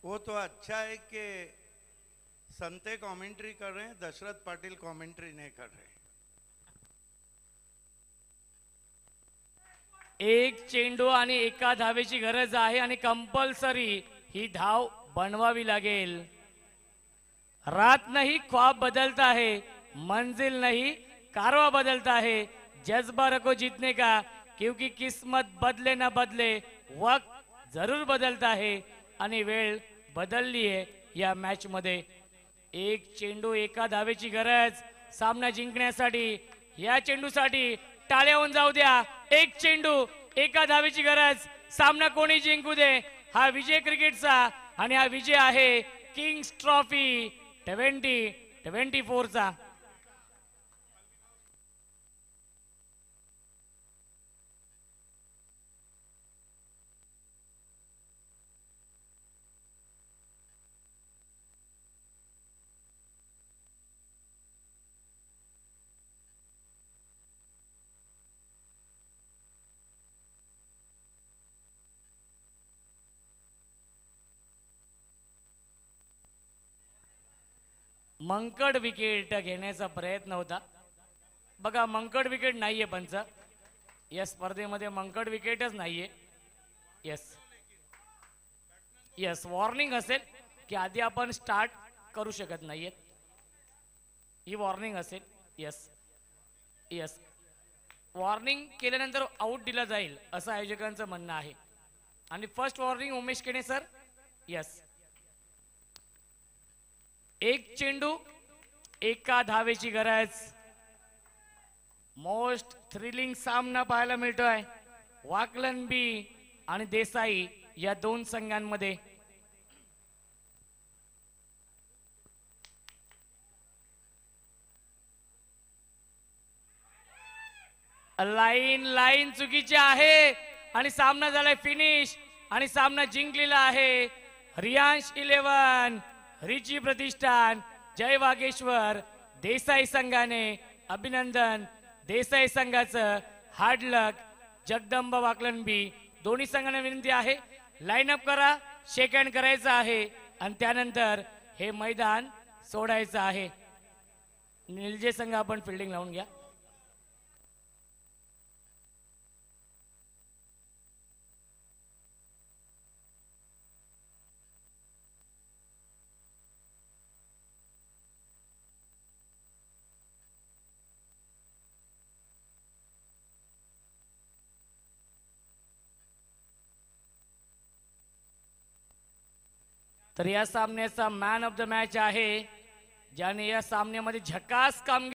वो तो अच्छा है कि संते कमेंट्री कर रहे हैं, दशरथ पाटिल कमेंट्री नहीं कर रहे. एक चेंडू आणि एका धावेची गरज आहे आणि कंपल्सरी ही धाव बनवावी लागेल. रात नहीं ख्वाब बदलता है, मंजिल नहीं कारवा बदलता है. जज्बा रखो जीतने का, क्योंकि किस्मत बदले ना बदले वक्त जरूर बदलता है. आणि वेळ बदलली आहे या मॅच मध्ये. एक चेंडू एका धावेची गरज सामना जिंकण्यासाठी. या चेंडूसाठी टाळ्या होऊन जाऊ द्या. एक चेंडू एका धावेची गरज. सामना कोणी जिंकू दे. हा विजय क्रिकेटचा आणि हा विजय आहे किंग्स ट्रॉफी 2024 चा. मंकड विकेट घेण्याचा प्रयत्न होता. बघा मंकड विकेट नाहीये पंच या स्पर्धेमध्ये. मंकड विकेटच नाहीये. यस यस, वॉर्निंग असेल की आधी आपण स्टार्ट करू शकत नाहीये. ही वॉर्निंग असेल. यस यस, वॉर्निंग केल्यानंतर आउट दिला जाईल असं आयोजकांचं म्हणणं आहे. आणि first warning Umesh Kene sir. Yes, एक चेंडू एका धावेची गरज. मोस्ट थ्रिलिंग सामना पाहायला मिळतोय वाकलन बी आणि देसाई या दोन संघांमध्ये. लाईन चुकीची आहे आणि सामना झालाय फिनिश आणि सामना जिंकलेला आहे. रियांश 11, रिची प्रतिष्ठान, जय वागेश्वर, देसाई संघाने अभिनंदन. देसाई संघाचं हार्ड लक. जगदंबा वाकलनबी दोन्ही संघांना विनंती आहे लाईन अप करा, शेक हँड करायचं आहे आणि त्यानंतर हे मैदान सोडायचं आहे. निलजे संघ आपण फिल्डिंग लावून घ्या. तर या सामन्याचा मॅन ऑफ द मॅच आहे ज्याने या सामन्यामध्ये झकास कामगिरी